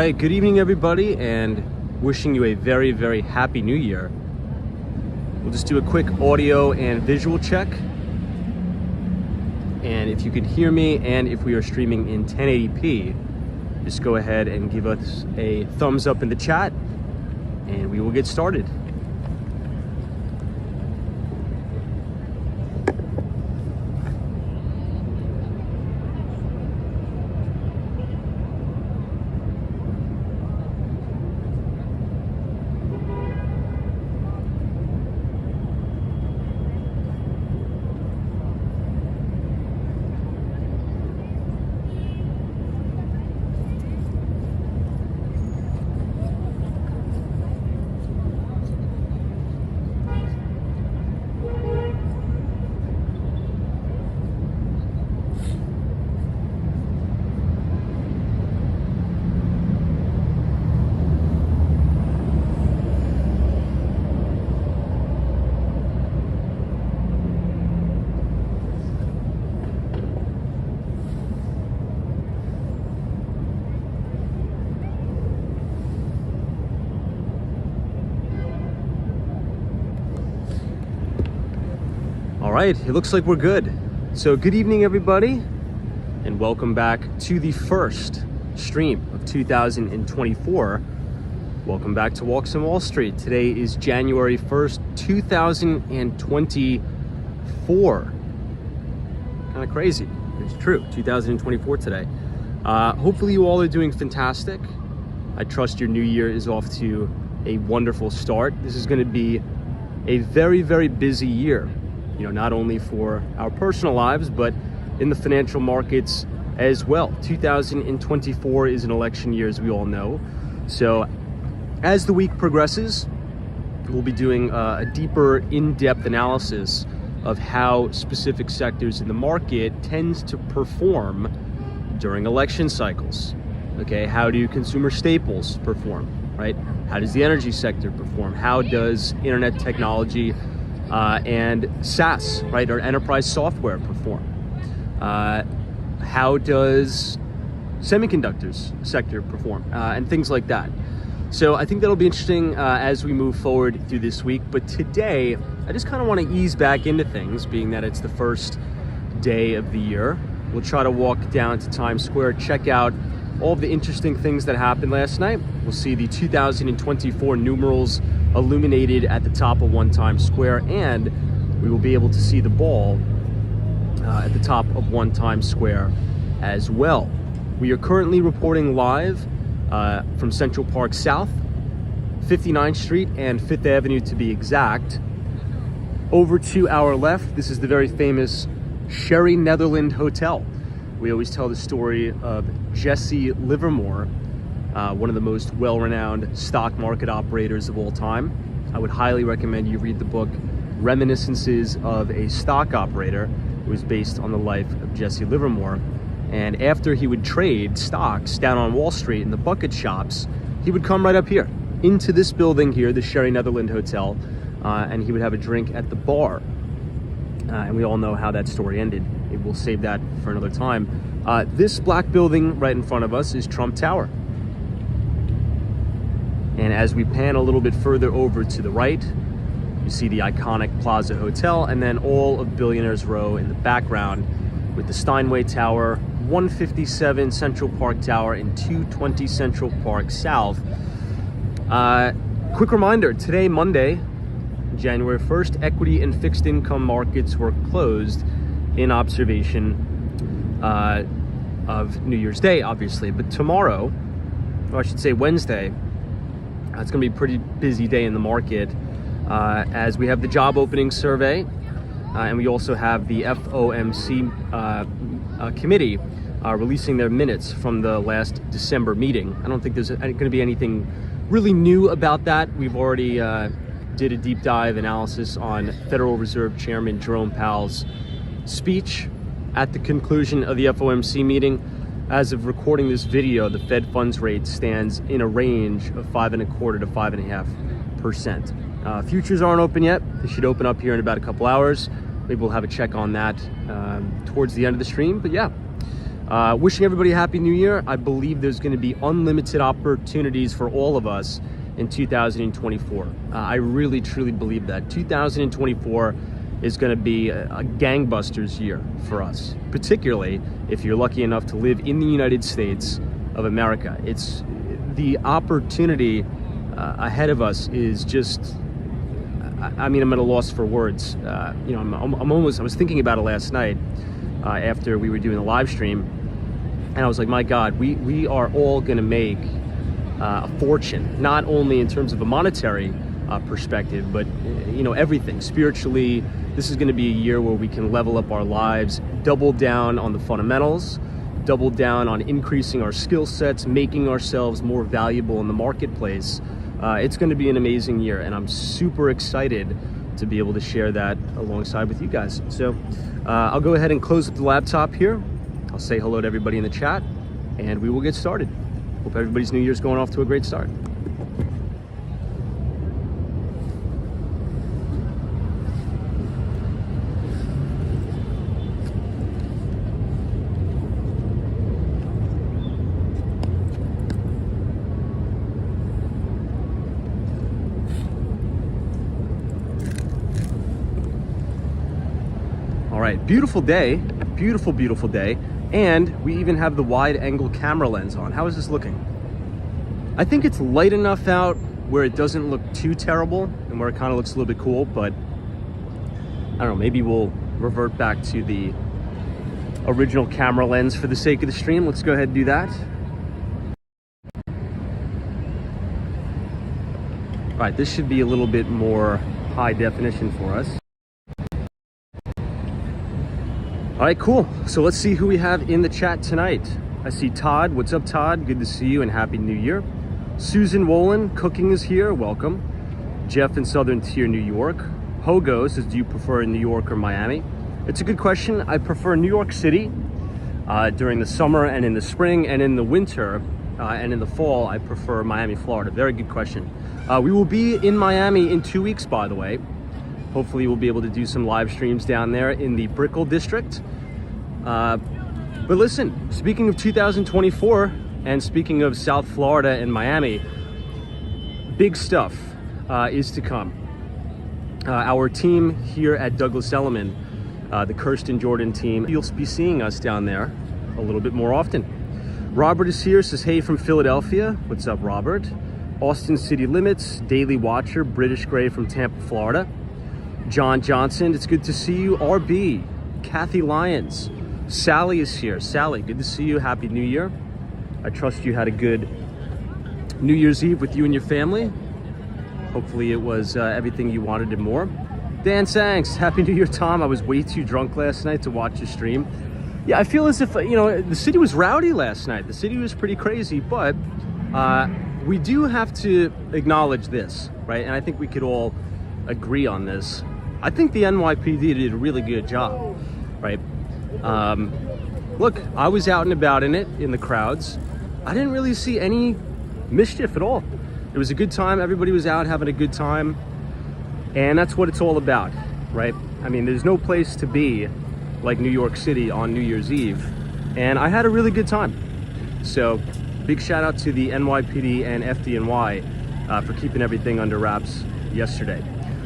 right, good evening everybody, and wishing you a very, very happy new year. We'll just do a quick audio and visual check. And if you can hear me and if we are streaming in 1080p, just go ahead and give us a thumbs up in the chat and we will get started. All right, it looks like we're good. So good evening everybody, and welcome back to the first stream of 2024. Welcome back to Walks on Wall Street. Today is January 1st, 2024. Kind of crazy. It's true, 2024 today. Hopefully you all are doing fantastic. I trust your new year is off to a wonderful start. This is going to be a very, very busy year. You know, not only for our personal lives, but in the financial markets as well. 2024 is an election year, as we all know. So as the week progresses, we'll be doing a deeper, in-depth analysis of how specific sectors in the market tends to perform during election cycles. Okay, how do consumer staples perform, right? How does the energy sector perform? How does internet technology and SaaS, right, or enterprise software perform? How does semiconductors sector perform, and things like that. So I think that'll be interesting as we move forward through this week. But today, I just kind of want to ease back into things, being that it's the first day of the year. We'll try to walk down to Times Square, check out all of the interesting things that happened last night. We'll see the 2024 numerals illuminated at the top of One Times Square, and we will be able to see the ball at the top of One Times Square as well. We are currently reporting live from Central Park South, 59th Street and 5th Avenue to be exact. Over to our left, this is the very famous Sherry Netherland Hotel. We always tell the story of Jesse Livermore, one of the most well-renowned stock market operators of all time. I would highly recommend you read the book Reminiscences of a Stock Operator. It was based on the life of Jesse Livermore. And after he would trade stocks down on Wall Street in the bucket shops, he would come right up here into this building here, the Sherry Netherland Hotel, and he would have a drink at the bar. And we all know how that story ended. We'll save that for another time. This black building right in front of us is Trump Tower. And as we pan a little bit further over to the right, you see the iconic Plaza Hotel, and then all of Billionaires Row in the background with the Steinway Tower, 157 Central Park Tower, and 220 Central Park South. Quick reminder, today, Monday, January 1st, equity and fixed income markets were closed in observation of New Year's Day, obviously. But tomorrow, or I should say Wednesday, it's going to be a pretty busy day in the market as we have the job opening survey, and we also have the FOMC committee releasing their minutes from the last December meeting. I don't think there's going to be anything really new about that. We've already did a deep dive analysis on Federal Reserve Chairman Jerome Powell's speech at the conclusion of the FOMC meeting. As of recording this video, the Fed funds rate stands in a range of 5.25% to 5.5%. Futures aren't open yet. They should open up here in about a couple hours. Maybe we'll have a check on that towards the end of the stream. But yeah, Wishing everybody a happy new year. I believe there's going to be unlimited opportunities for all of us in 2024. I really truly believe that 2024 is going to be a gangbusters year for us, particularly if you're lucky enough to live in the United States of America. It's the opportunity ahead of us is just, I mean, I'm at a loss for words. You know, I was thinking about it last night after we were doing the live stream, and I was like, my God, we are all going to make a fortune, not only in terms of a monetary perspective, but you know, everything spiritually. This is going to be a year where we can level up our lives, double down on the fundamentals, double down on increasing our skill sets, making ourselves more valuable in the marketplace. It's going to be an amazing year, and I'm super excited to be able to share that alongside with you guys. So I'll go ahead and close up the laptop here. I'll say hello to everybody in the chat, and we will get started. Hope everybody's New Year's going off to a great start. All right, beautiful day, beautiful, beautiful day. And we even have the wide angle camera lens on. How is this looking? I think it's light enough out where it doesn't look too terrible and where it kind of looks a little bit cool, but I don't know, maybe we'll revert back to the original camera lens for the sake of the stream. Let's go ahead and do that. All right, this should be a little bit more high definition for us. All right, cool. So let's see who we have in the chat tonight. I see Todd. What's up, Todd? Good to see you and Happy New Year. Susan Wolin, cooking is here. Welcome. Jeff in Southern Tier, New York. Hogo says, do you prefer New York or Miami? It's a good question. I prefer New York City during the summer and in the spring, and in the winter and in the fall, I prefer Miami, Florida. Very good question. We will be in Miami in 2 weeks, by the way. Hopefully we'll be able to do some live streams down there in the Brickell district. But listen, speaking of 2024 and speaking of South Florida and Miami, big stuff is to come. Our team here at Douglas Elliman, the Kirsten Jordan team, you'll be seeing us down there a little bit more often. Robert is here, says, hey from Philadelphia. What's up, Robert? Austin City Limits, Daily Watcher, British Gray from Tampa, Florida. John Johnson, it's good to see you. RB, Kathy Lyons, Sally is here. Sally, good to see you. Happy New Year. I trust you had a good New Year's Eve with you and your family. Hopefully it was everything you wanted and more. Dan Sanks, Happy New Year, Tom. I was way too drunk last night to watch your stream. Yeah, I feel as if, you know, the city was rowdy last night. The city was pretty crazy, but we do have to acknowledge this, right? And I think we could all agree on this. I think the NYPD did a really good job, right? Look, I was out and about in it, in the crowds. I didn't really see any mischief at all. It was a good time. Everybody was out having a good time. And that's what it's all about, right? I mean, there's no place to be like New York City on New Year's Eve. And I had a really good time. So big shout out to the NYPD and FDNY for keeping everything under wraps yesterday.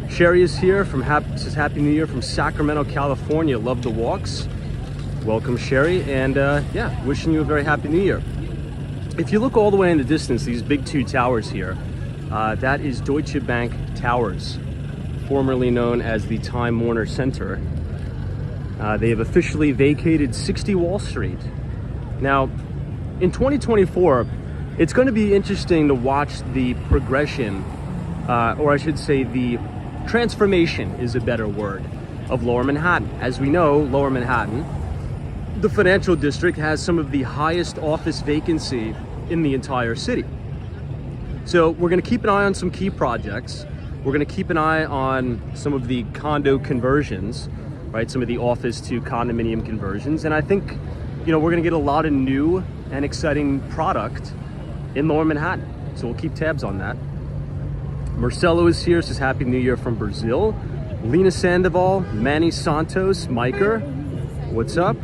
Sherry is here from says Happy New Year from Sacramento, California. Love the walks. Welcome, Sherry, and yeah, wishing you a very happy New Year. If you look all the way in the distance, these big two towers here, that is Deutsche Bank Towers, formerly known as the Time Warner Center. They have officially vacated 60 Wall Street. Now, in 2024, it's going to be interesting to watch the progression, or I should say the transformation is a better word, of Lower Manhattan. As we know, Lower Manhattan, the financial district, has some of the highest office vacancy in the entire city. So we're going to keep an eye on some key projects. We're going to keep an eye on some of the condo conversions, right? Some of the office to condominium conversions. And I think, you know, we're going to get a lot of new and exciting product in Lower Manhattan. So we'll keep tabs on that. Marcelo is here, says Happy New Year from Brazil. Lena Sandoval, Manny Santos, Miker, what's up?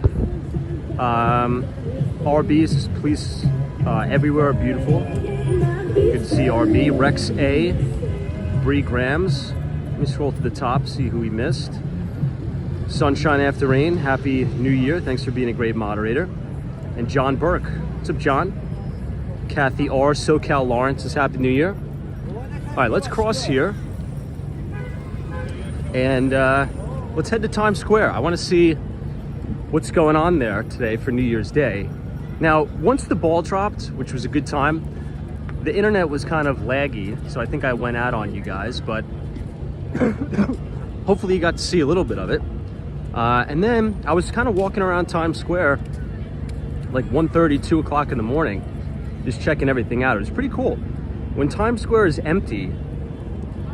RB's, police everywhere are beautiful. Good to see RB. Rex A, Bree Grams. Let me scroll to the top, see who we missed. Sunshine After Rain, Happy New Year. Thanks for being a great moderator. And John Burke. What's up, John? Kathy R, SoCal Lawrence says Happy New Year. All right, let's cross here. And let's head to Times Square. I want to see what's going on there today for New Year's Day. Now, once the ball dropped, which was a good time, the internet was kind of laggy, so I think I went out on you guys, but hopefully you got to see a little bit of it. And then I was kind of walking around Times Square like 1:30, 2 o'clock in the morning, just checking everything out. It was pretty cool. When Times Square is empty,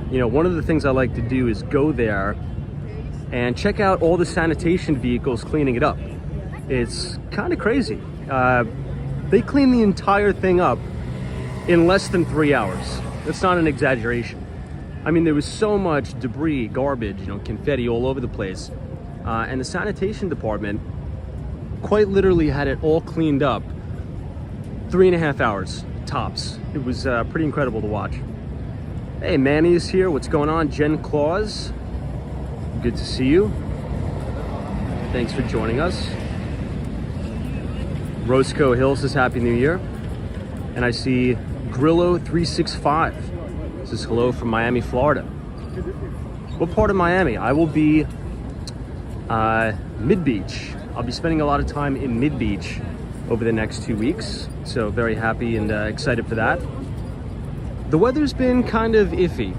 you know, one of the things I like to do is go there and check out all the sanitation vehicles cleaning it up. It's kind of crazy. They clean the entire thing up in less than 3 hours. That's not an exaggeration. I mean, there was so much debris, garbage, you know, confetti all over the place. And the sanitation department quite literally had it all cleaned up 3.5 hours tops. It was pretty incredible to watch. Hey, Manny is here. What's going on? Jen Claus, good to see you. Thanks for joining us. Roscoe Hill says Happy New Year. And I see Grillo365 says hello from Miami, Florida. What part of Miami? I will be Mid-Beach. I'll be spending a lot of time in Mid-Beach over the next 2 weeks. So very happy and excited for that. The weather's been kind of iffy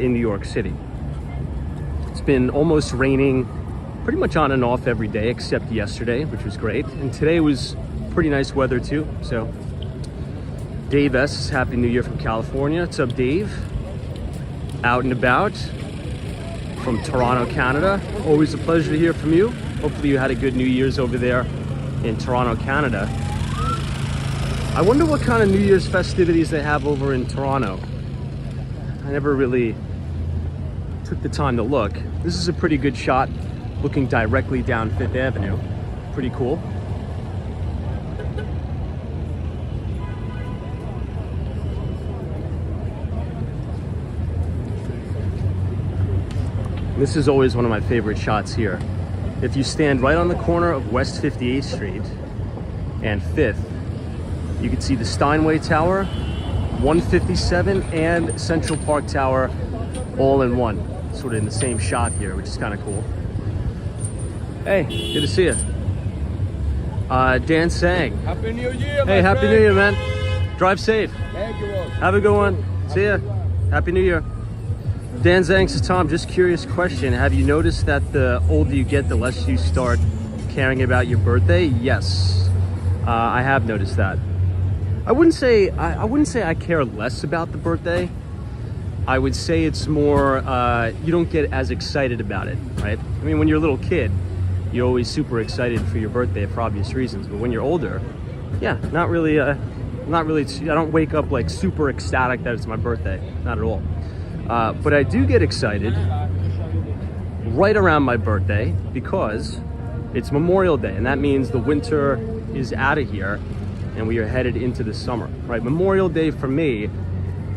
in New York City. It's been almost raining pretty much on and off every day except yesterday, which was great. And today was pretty nice weather too. So Dave S, Happy New Year from California. What's up, Dave? Out and about from Toronto, Canada. Always a pleasure to hear from you. Hopefully you had a good New Year's over there in Toronto, Canada. I wonder what kind of New Year's festivities they have over in Toronto. I never really took the time to look. This is a pretty good shot looking directly down Fifth Avenue. Pretty cool. This is always one of my favorite shots here. If you stand right on the corner of West 58th Street and 5th, you can see the Steinway Tower, 157, and Central Park Tower all in one. Sort of in the same shot here, which is kind of cool. Hey, good to see you. Dan Sang. Happy New Year, hey, Happy New Year, man. Drive safe. Thank you. Have a good one. See ya. Happy New Year. Dan Zhang says, Tom, just curious question. Have you noticed that the older you get, the less you start caring about your birthday? Yes, I have noticed that. I wouldn't say I care less about the birthday. I would say it's more, you don't get as excited about it, right? I mean, when you're a little kid, you're always super excited for your birthday for obvious reasons. But when you're older, yeah, not really, I don't wake up like super ecstatic that it's my birthday, not at all. But I do get excited right around my birthday because it's Memorial Day, and that means the winter is out of here and we are headed into the summer, right? Memorial Day for me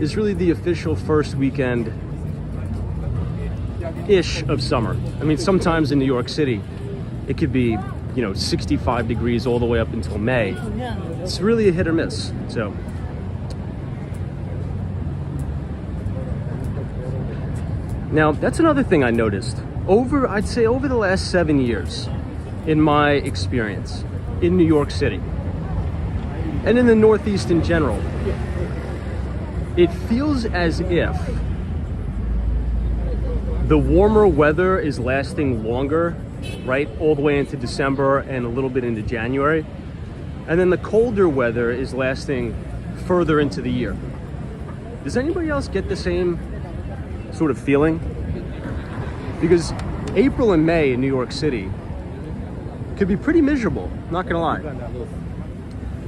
is really the official first weekend-ish of summer. I mean, sometimes in New York City, it could be, 65 degrees all the way up until May. It's really a hit or miss, so. Now, that's another thing I noticed. I'd say over the last 7 years, in my experience, in New York City, and in the Northeast in general, it feels as if the warmer weather is lasting longer, right? All the way into December and a little bit into January. And then the colder weather is lasting further into the year. Does anybody else get the same sort of feeling? Because April and May in New York City could be pretty miserable, not gonna lie.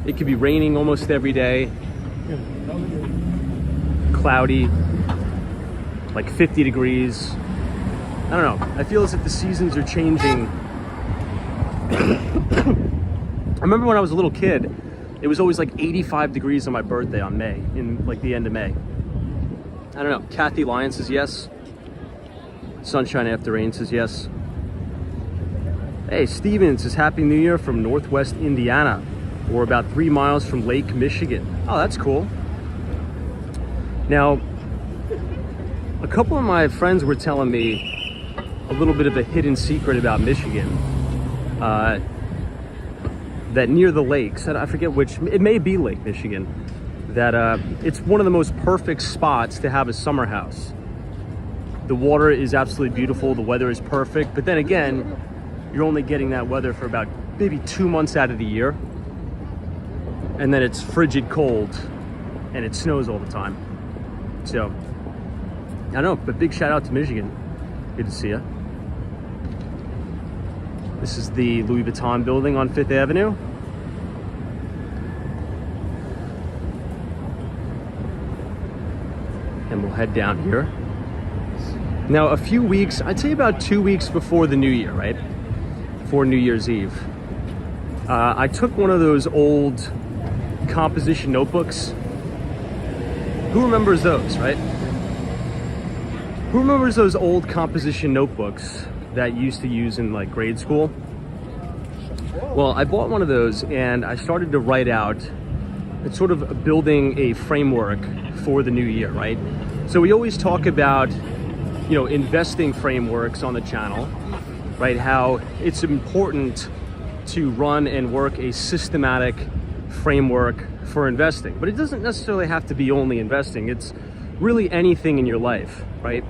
It could be raining almost every day, cloudy, like 50 degrees. I don't know, I feel as if the seasons are changing I remember when I was a little kid, it was always like 85 degrees on my birthday on May, in like the end of May. I don't know. Kathy Lyon says yes. Sunshine After Rain says yes. Hey, Steven says Happy New Year from Northwest Indiana. We're about 3 miles from Lake Michigan. Oh, that's cool. Now, a couple of my friends were telling me a little bit of a hidden secret about Michigan. That near the lakes, I forget which, it may be Lake Michigan, that it's one of the most perfect spots to have a summer house. The water is absolutely beautiful, the weather is perfect, but then again, you're only getting that weather for about maybe 2 months out of the year. And then it's frigid cold and it snows all the time. So, I don't know, but big shout out to Michigan. Good to see you. This is the Louis Vuitton building on 5th Avenue. And we'll head down here. Now, a few weeks, I'd say about 2 weeks before the new year, right? Before New Year's Eve. I took one of those old composition notebooks. Who remembers those, right? Who remembers those old composition notebooks that you used to use in like grade school? Well, I bought one of those and I started to write out, it's sort of building a framework for the new year, right? So we always talk about, you know, investing frameworks on the channel, right? How it's important to run and work a systematic framework for investing, but it doesn't necessarily have to be only investing. It's really anything in your life, right?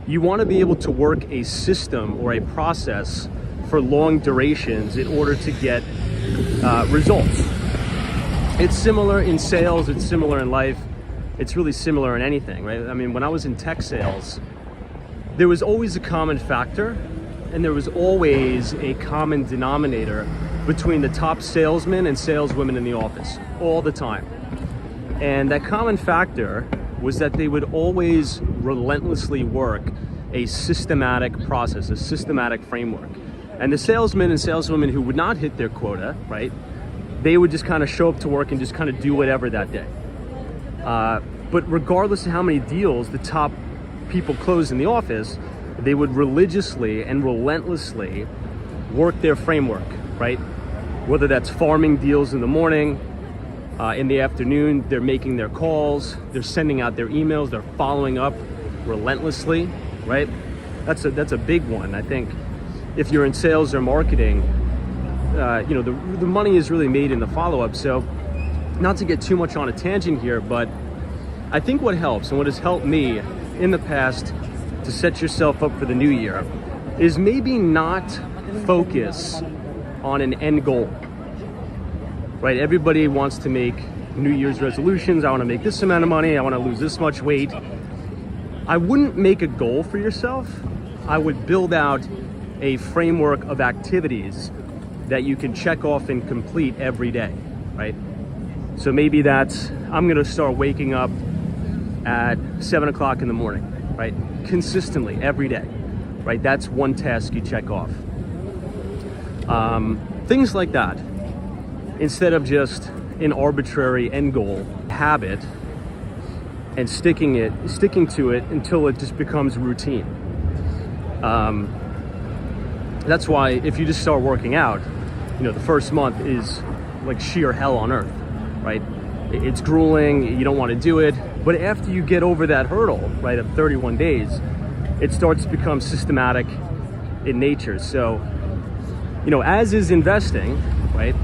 You want to be able to work a system or a process for long durations in order to get results. It's similar in sales, it's similar in life, it's really similar in anything, right? I mean, when I was in tech sales, there was always a common factor and there was always a common denominator between the top salesmen and saleswomen in the office, all the time. And that common factor was that they would always relentlessly work a systematic process, a systematic framework. And the salesmen and saleswomen who would not hit their quota, right, they would just kind of show up to work and just kind of do whatever that day. But regardless of how many deals the top people closed in the office, they would religiously and relentlessly work their framework, right? Whether that's farming deals in the morning, in the afternoon, they're making their calls, they're sending out their emails, they're following up relentlessly, right? That's a big one. I think if you're in sales or marketing, you know, the money is really made in the follow-up. So not to get too much on a tangent here, but I think what helps and what has helped me in the past to set yourself up for the new year is maybe not focus on an end goal, right? Everybody wants to make New Year's resolutions. I want to make this amount of money. I want to lose this much weight. I wouldn't make a goal for yourself. I would build out a framework of activities that you can check off and complete every day, right? So maybe that's, I'm going to start waking up at 7 o'clock in the morning, right? Consistently every day, right? That's one task you check off. Things like that, instead of just an arbitrary end goal, habit, and sticking to it until it just becomes routine. That's why if you just start working out, you know, the first month is like sheer hell on earth, right? It's grueling, you don't want to do it, but after you get over that hurdle, right, of 31 days, it starts to become systematic in nature. So, you know, as is investing, right?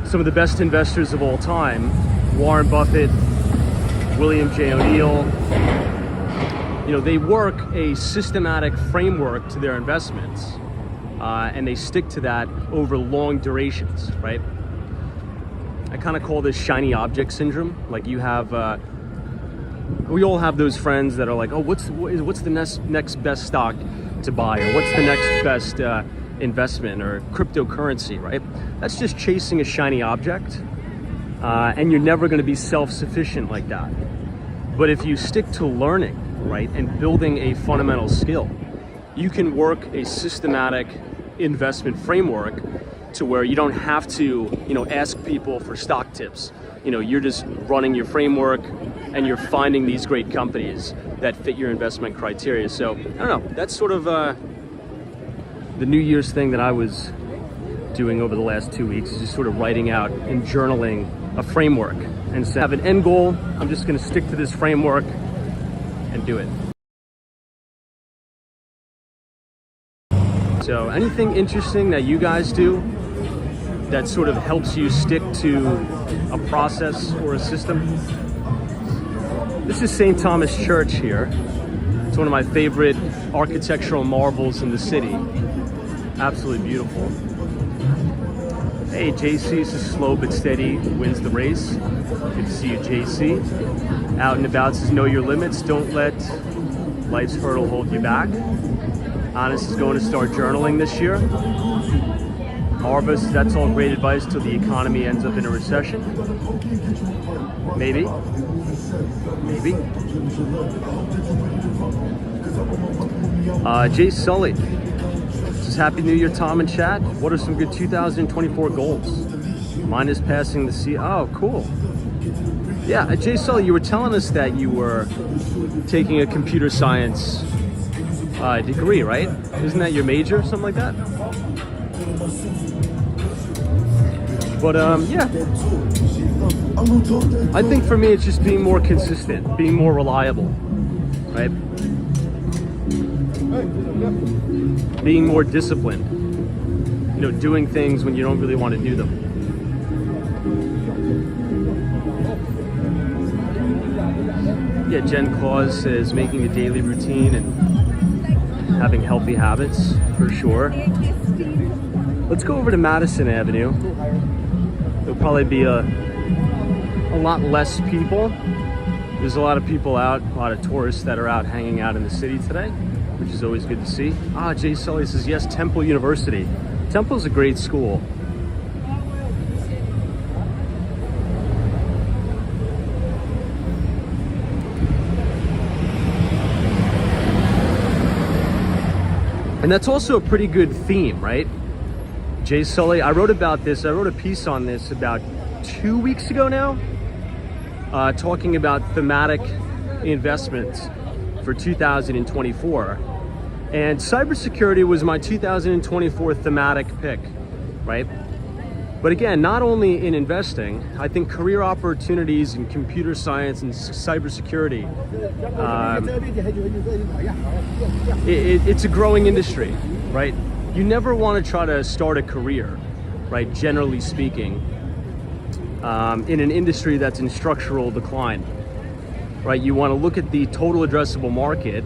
Some of the best investors of all time, Warren Buffett, William J. O'Neill, you know, they work a systematic framework to their investments, and they stick to that over long durations, right? I kind of call this shiny object syndrome. Like you have, we all have those friends that are like, oh, what's the next best stock to buy, or what's the next best investment or cryptocurrency, right? That's just chasing a shiny object, and you're never going to be self-sufficient like that. But if you stick to learning, right, and building a fundamental skill, you can work a systematic investment framework to where you don't have to, ask people for stock tips. You're just running your framework and you're finding these great companies that fit your investment criteria. So I don't know, that's sort of the New Year's thing that I was doing over the last 2 weeks, is just sort of writing out and journaling a framework. And instead of an end goal, I'm just going to stick to this framework and do it. So anything interesting that you guys do that sort of helps you stick to a process or a system? This is St. Thomas Church here. It's one of my favorite architectural marvels in the city. Absolutely beautiful. Hey, JC, this is slow but steady wins the race. Good to see you, JC. Out and about says know your limits. Don't let life's hurdle hold you back. Honest is going to start journaling this year. Harvest, that's all great advice till the economy ends up in a recession. Maybe. Maybe. Jay Sully says, Happy New Year, Tom and chat. What are some good 2024 goals? Mine is passing the C. Oh, cool. Yeah, Jay Sully, you were telling us that you were taking a computer science degree, right? Isn't that your major, something like that? But yeah, I think for me it's just being more consistent, being more reliable, right? Being more disciplined, doing things when you don't really want to do them. Yeah, Jen Claus says making a daily routine and having healthy habits, for sure. Let's go over to Madison Avenue. There'll probably be a lot less people. There's a lot of people out, a lot of tourists that are out hanging out in the city today, which is always good to see. Jay Sully says, yes, Temple University. Temple's a great school. And that's also a pretty good theme, right? Jay Sully, I wrote about this, I wrote a piece on this about 2 weeks ago now, talking about thematic investments for 2024. And cybersecurity was my 2024 thematic pick, right? But again, not only in investing, I think career opportunities in computer science and cybersecurity, it's a growing industry, right? You never want to try to start a career, right, generally speaking, in an industry that's in structural decline, right? You want to look at the total addressable market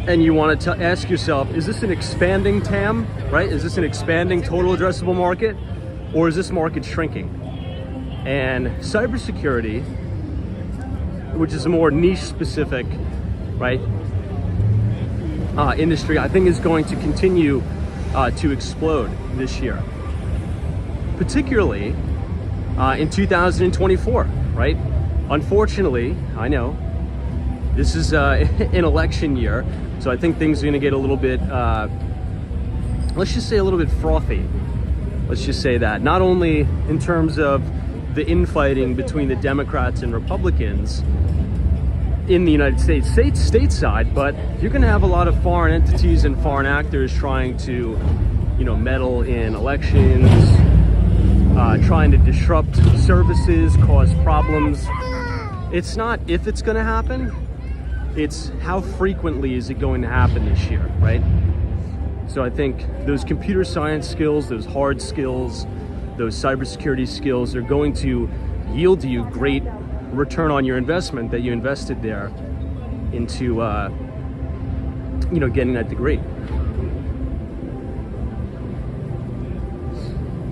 and you want to ask yourself, is this an expanding TAM, right? Is this an expanding total addressable market, or is this market shrinking? And cybersecurity, which is a more niche specific, right, industry, I think is going to continue to explode this year, particularly in 2024, right? Unfortunately, I know this is an election year, so I think things are going to get a little bit, let's just say a little bit frothy. Let's just say that. Not only in terms of the infighting between the Democrats and Republicans in the United States, stateside, but you're going to have a lot of foreign entities and foreign actors trying to, meddle in elections, trying to disrupt services, cause problems. It's not if it's going to happen, it's how frequently is it going to happen this year, right? So I think those computer science skills, those hard skills, those cybersecurity skills are going to yield you great return on your investment that you invested there into, getting that degree.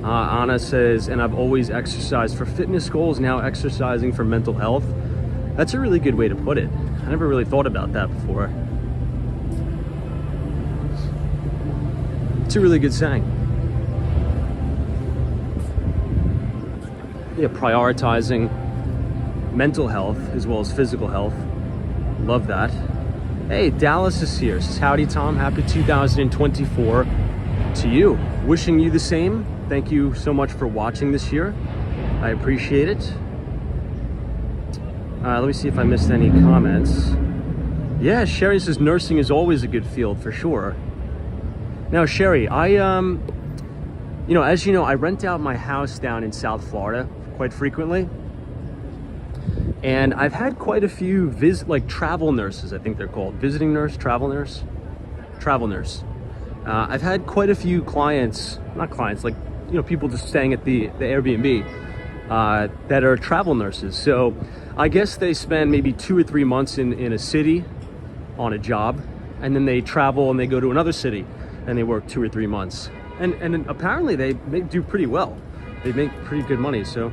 Anna says, and I've always exercised for fitness goals, now exercising for mental health. That's a really good way to put it. I never really thought about that before. It's a really good saying. Yeah, prioritizing mental health as well as physical health. Love that. Hey, Dallas is here. Says, howdy, Tom. Happy 2024. to you. Wishing you the same. Thank you so much for watching this year. I appreciate it. Let me see if I missed any comments. Yeah, Sherry says nursing is always a good field for sure. Now, Sherry, I as you know, I rent out my house down in South Florida quite frequently. And I've had quite a few travel nurses, I think they're called. Visiting nurse, travel nurse? Travel nurse. I've had quite a few clients, not clients, people just staying at the Airbnb that are travel nurses. So I guess they spend maybe 2 or 3 months in a city on a job, and then they travel and they go to another city and they work 2 or 3 months. And apparently they do pretty well. They make pretty good money, so.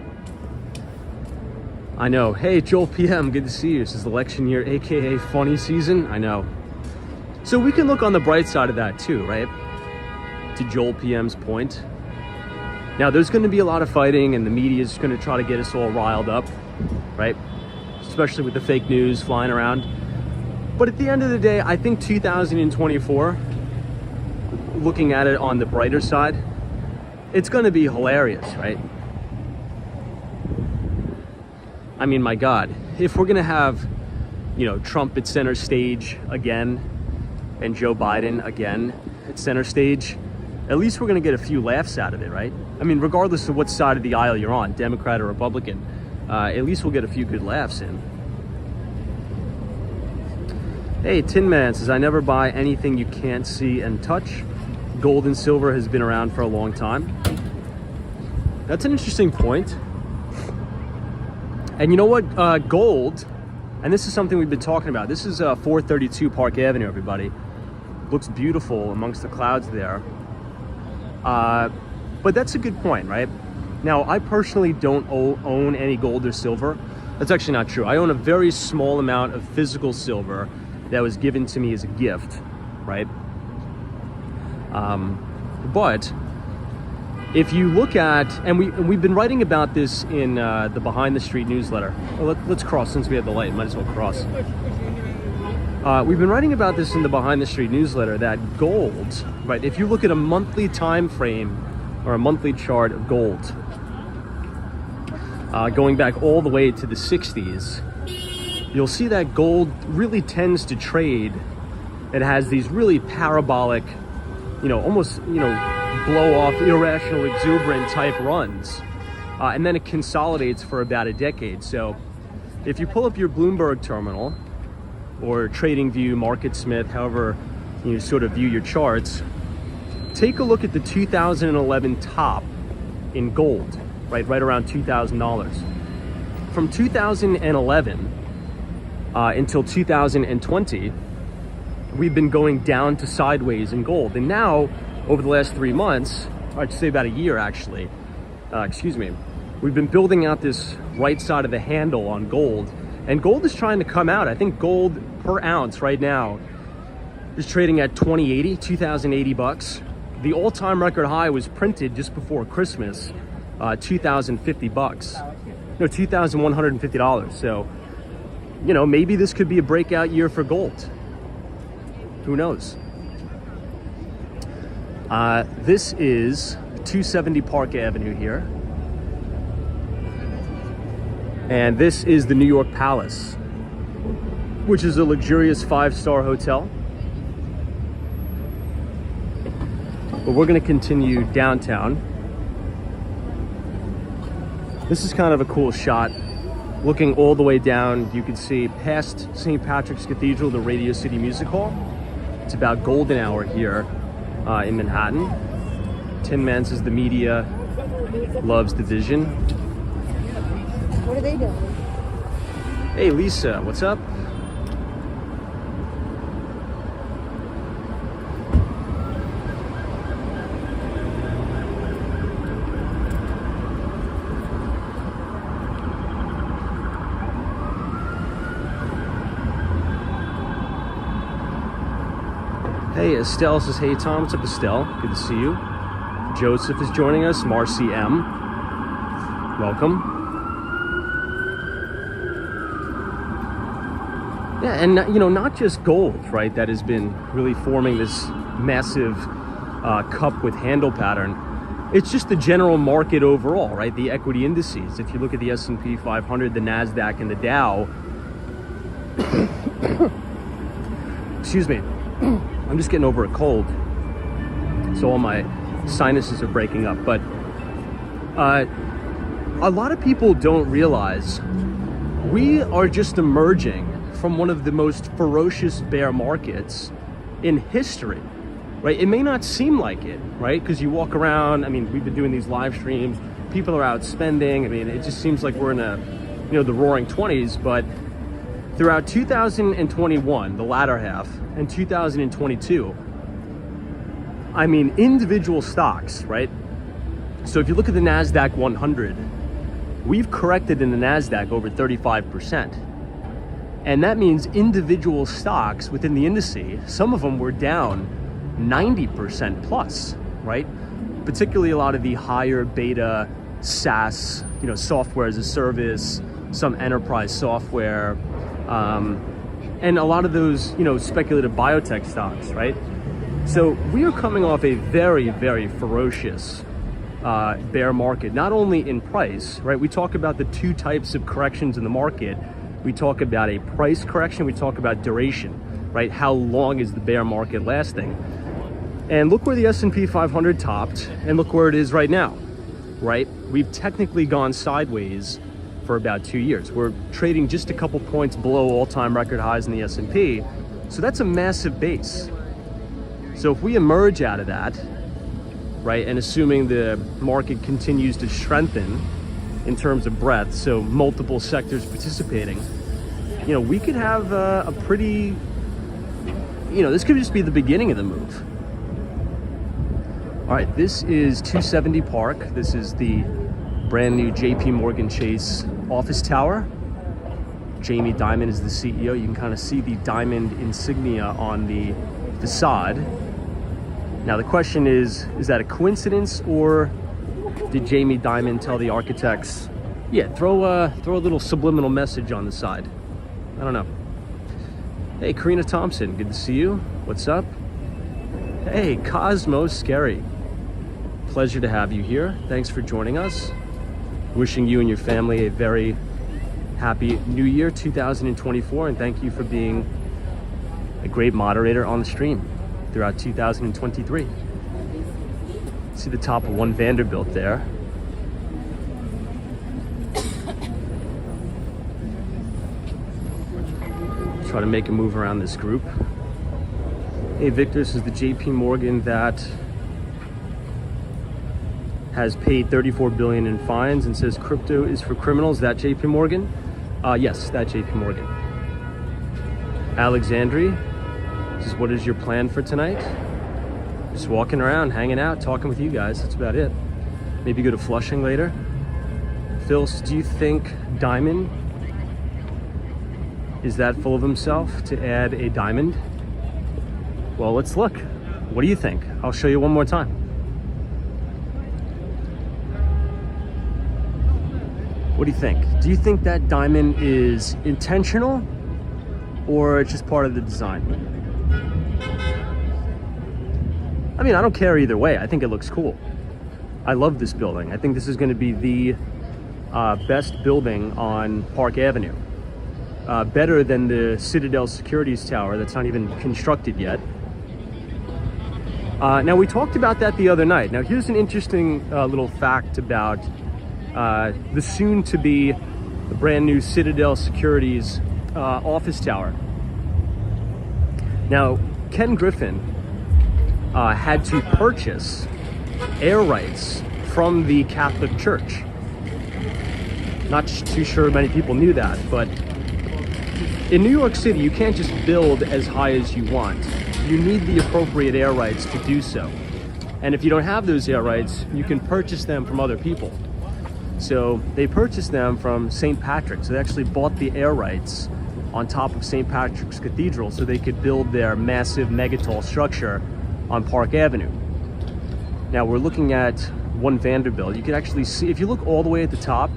I know. Hey, Joel PM, good to see you. This is election year, AKA funny season. I know. So we can look on the bright side of that too, right? To Joel PM's point. Now, there's going to be a lot of fighting, and the media is going to try to get us all riled up, right? Especially with the fake news flying around. But at the end of the day, I think 2024, looking at it on the brighter side, it's going to be hilarious, right? I mean, my God, if we're going to have, Trump at center stage again and Joe Biden again at center stage, at least we're going to get a few laughs out of it, right? I mean, regardless of what side of the aisle you're on, Democrat or Republican, at least we'll get a few good laughs in. Hey, Tin Man says, I never buy anything you can't see and touch. Gold and silver has been around for a long time. That's an interesting point. And you know what? Gold, and this is something we've been talking about. This is 432 Park Avenue, everybody. Looks beautiful amongst the clouds there. But that's a good point, right? Now, I personally don't own any gold or silver. That's actually not true. I own a very small amount of physical silver that was given to me as a gift, right? But if you look at, and we've been writing about this in the Behind the Street newsletter. Well, let's cross since we have the light. Might as well cross. We've been writing about this in the Behind the Street newsletter that gold, right? If you look at a monthly time frame or a monthly chart of gold, going back all the way to the 60s, you'll see that gold really tends to trade. It has these really parabolic, almost, blow off, irrational, exuberant type runs. And then it consolidates for about a decade. So if you pull up your Bloomberg terminal or TradingView, MarketSmith, however you sort of view your charts, take a look at the 2011 top in gold, right around $2,000. From 2011 until 2020, we've been going down to sideways in gold. And now, over the last 3 months, I'd say about a year actually, we've been building out this right side of the handle on gold, and gold is trying to come out. I think gold per ounce right now is trading at 2,080 bucks. The all-time record high was printed just before Christmas, 2,050 bucks. No, $2,150. So, maybe this could be a breakout year for gold. Who knows? This is 270 Park Avenue here. And this is the New York Palace, which is a luxurious 5-star hotel. But we're going to continue downtown. This is kind of a cool shot. Looking all the way down, you can see past St. Patrick's Cathedral, the Radio City Music Hall. It's about golden hour here in Manhattan. Tin Man says the media loves division. What are they doing? Hey Lisa, what's up? Hey, Estelle says, hey Tom, what's up Estelle? Good to see you. Joseph is joining us, Marcy M. Welcome. Yeah, and not just gold, right? That has been really forming this massive cup with handle pattern. It's just the general market overall, right? The equity indices. If you look at the S&P 500, the NASDAQ, and the Dow, excuse me, I'm just getting over a cold, so all my sinuses are breaking up. But a lot of people don't realize we are just emerging from one of the most ferocious bear markets in history, right? It may not seem like it, right? Because you walk around, I mean, we've been doing these live streams, people are out spending. I mean, it just seems like we're in the roaring 20s, but throughout 2021, the latter half, and 2022, I mean, individual stocks, right? So if you look at the NASDAQ 100, we've corrected in the NASDAQ over 35%. And that means individual stocks within the indices, some of them were down 90% plus, right? Particularly a lot of the higher beta SaaS, software as a service, some enterprise software, and a lot of those, speculative biotech stocks, right? So we are coming off a very, very ferocious bear market, not only in price, right? We talk about the two types of corrections in the market. We talk about a price correction, we talk about duration, right? How long is the bear market lasting? And look where the S&P 500 topped, and look where it is right now, right? We've technically gone sideways for about 2 years. We're trading just a couple points below all-time record highs in the S&P, so that's a massive base. So if we emerge out of that, right, and assuming the market continues to strengthen in terms of breadth, so multiple sectors participating, we could have a pretty, this could just be the beginning of the move. All right, this is 270 Park. This is the brand new JP Morgan Chase office tower. Jamie Dimon is the CEO. You can kind of see the diamond insignia on the facade. Now the question is that a coincidence, or did Jamie Dimon tell the architects, yeah, throw a little subliminal message on the side? I don't know. Hey, Karina Thompson, good to see you. What's up? Hey, Cosmo Scary. Pleasure to have you here. Thanks for joining us. Wishing you and your family a very happy New Year 2024, and thank you for being a great moderator on the stream throughout 2023. See the top of One Vanderbilt there. Try to make a move around this group. Hey Victor, this is the JP Morgan that has paid $34 billion in fines and says crypto is for criminals. That JP Morgan? Yes, that JP Morgan. Alexandri says, what is your plan for tonight? Just walking around, hanging out, talking with you guys. That's about it. Maybe go to Flushing later. Phil says, do you think Diamond is that full of himself to add a diamond? Well, let's look. What do you think? I'll show you one more time. What do you think? Do you think that diamond is intentional or it's just part of the design? I mean, I don't care either way. I think it looks cool. I love this building. I think this is going to be the best building on Park Avenue. Better than the Citadel Securities Tower that's not even constructed yet. Now, we talked about that the other night. Now, here's an interesting little fact about the soon-to-be brand new Citadel Securities office tower. Now, Ken Griffin had to purchase air rights from the Catholic Church. Not too sure many people knew that, but in New York City, you can't just build as high as you want. You need the appropriate air rights to do so. And if you don't have those air rights, you can purchase them from other people. So they purchased them from St. Patrick's. They actually bought the air rights on top of St. Patrick's Cathedral so they could build their massive megatall structure on Park Avenue. Now we're looking at One Vanderbilt. You can actually see, if you look all the way at the top,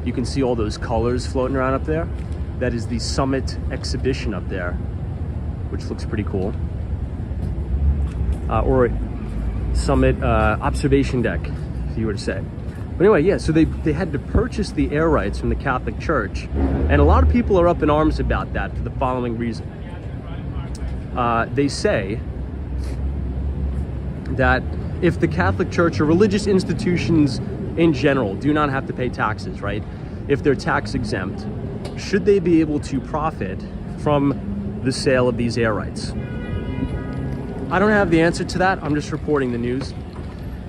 you can see all those colors floating around up there. That is the Summit exhibition up there, which looks pretty cool. Or Summit observation deck, if you were to say. But anyway, yeah, so they had to purchase the air rights from the Catholic Church, and a lot of people are up in arms about that for the following reason. They say that if the Catholic Church or religious institutions in general do not have to pay taxes, right? If they're tax exempt, should they be able to profit from the sale of these air rights? I don't have the answer to that. I'm just reporting the news.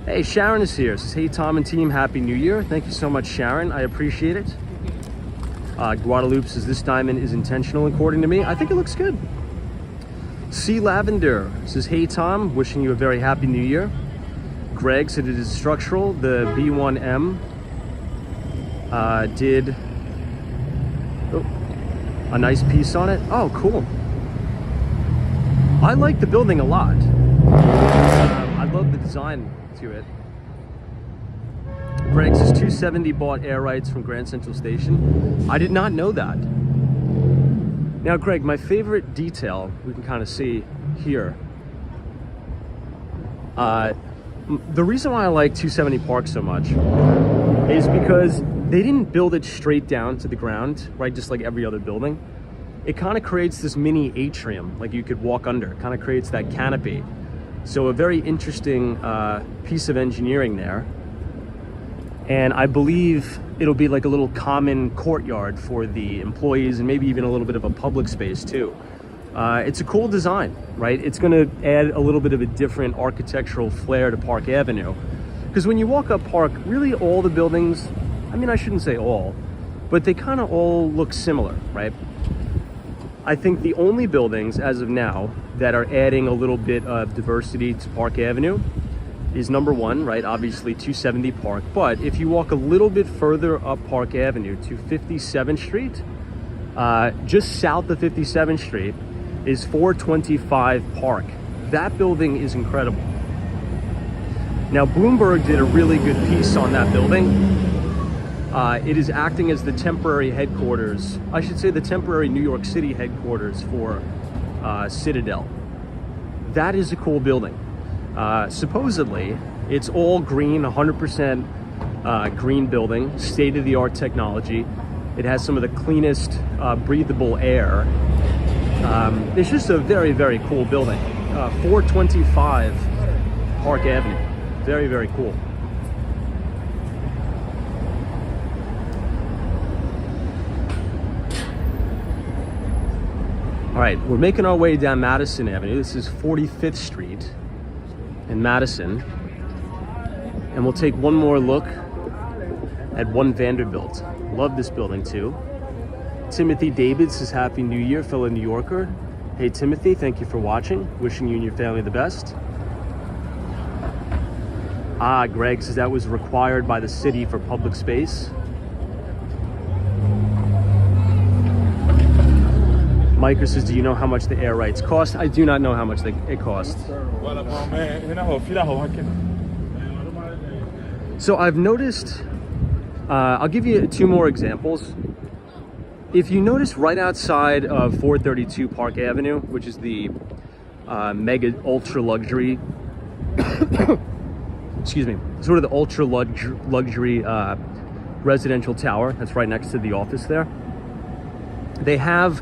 Hey, Sharon is here. Says, hey, Tom and team, Happy New Year. Thank you so much, Sharon. I appreciate it. Guadalupe says, this diamond is intentional, according to me. I think it looks good. C. Lavender says, hey, Tom, wishing you a very happy New Year. Greg said it is structural. The B1M did a nice piece on it. Oh, cool. I like the building a lot. I love the design to it. Greg says 270 bought air rights from Grand Central Station. I did not know that. Now, Greg, my favorite detail we can kind of see here. The reason why I like 270 Park so much is because they didn't build it straight down to the ground, right? Just like every other building. It kind of creates this mini atrium, like you could walk under. It kind of creates that canopy. So a very interesting piece of engineering there. And I believe it'll be like a little common courtyard for the employees and maybe even a little bit of a public space too. It's a cool design, right? It's gonna add a little bit of a different architectural flair to Park Avenue. Because when you walk up Park, really all the buildings, I mean, I shouldn't say all, but they kind of all look similar, right? I think the only buildings as of now that are adding a little bit of diversity to Park Avenue is number one, right? Obviously 270 Park. But if you walk a little bit further up Park Avenue to 57th Street, just south of 57th Street is 425 Park. That building is incredible. Now, Bloomberg did a really good piece on that building. It is acting as the temporary headquarters, I should say the temporary New York City headquarters for Citadel. That is a cool building. Supposedly, it's all green, 100% green building, state-of-the-art technology. It has some of the cleanest breathable air. It's just a very, very cool building. 425 Park Avenue. Very, very cool. All right, we're making our way down Madison Avenue. This is 45th Street in Madison. And we'll take one more look at 1 Vanderbilt. Love this building too. Timothy David says, Happy New Year, fellow New Yorker. Hey Timothy, thank you for watching. Wishing you and your family the best. Greg says that was required by the city for public space. Micah says, do you know how much the air rights cost? I do not know how much it costs. So I've noticed, I'll give you 2 more examples. If you notice right outside of 432 Park Avenue, which is the mega ultra luxury, excuse me, sort of the ultra luxury residential tower that's right next to the office there, they have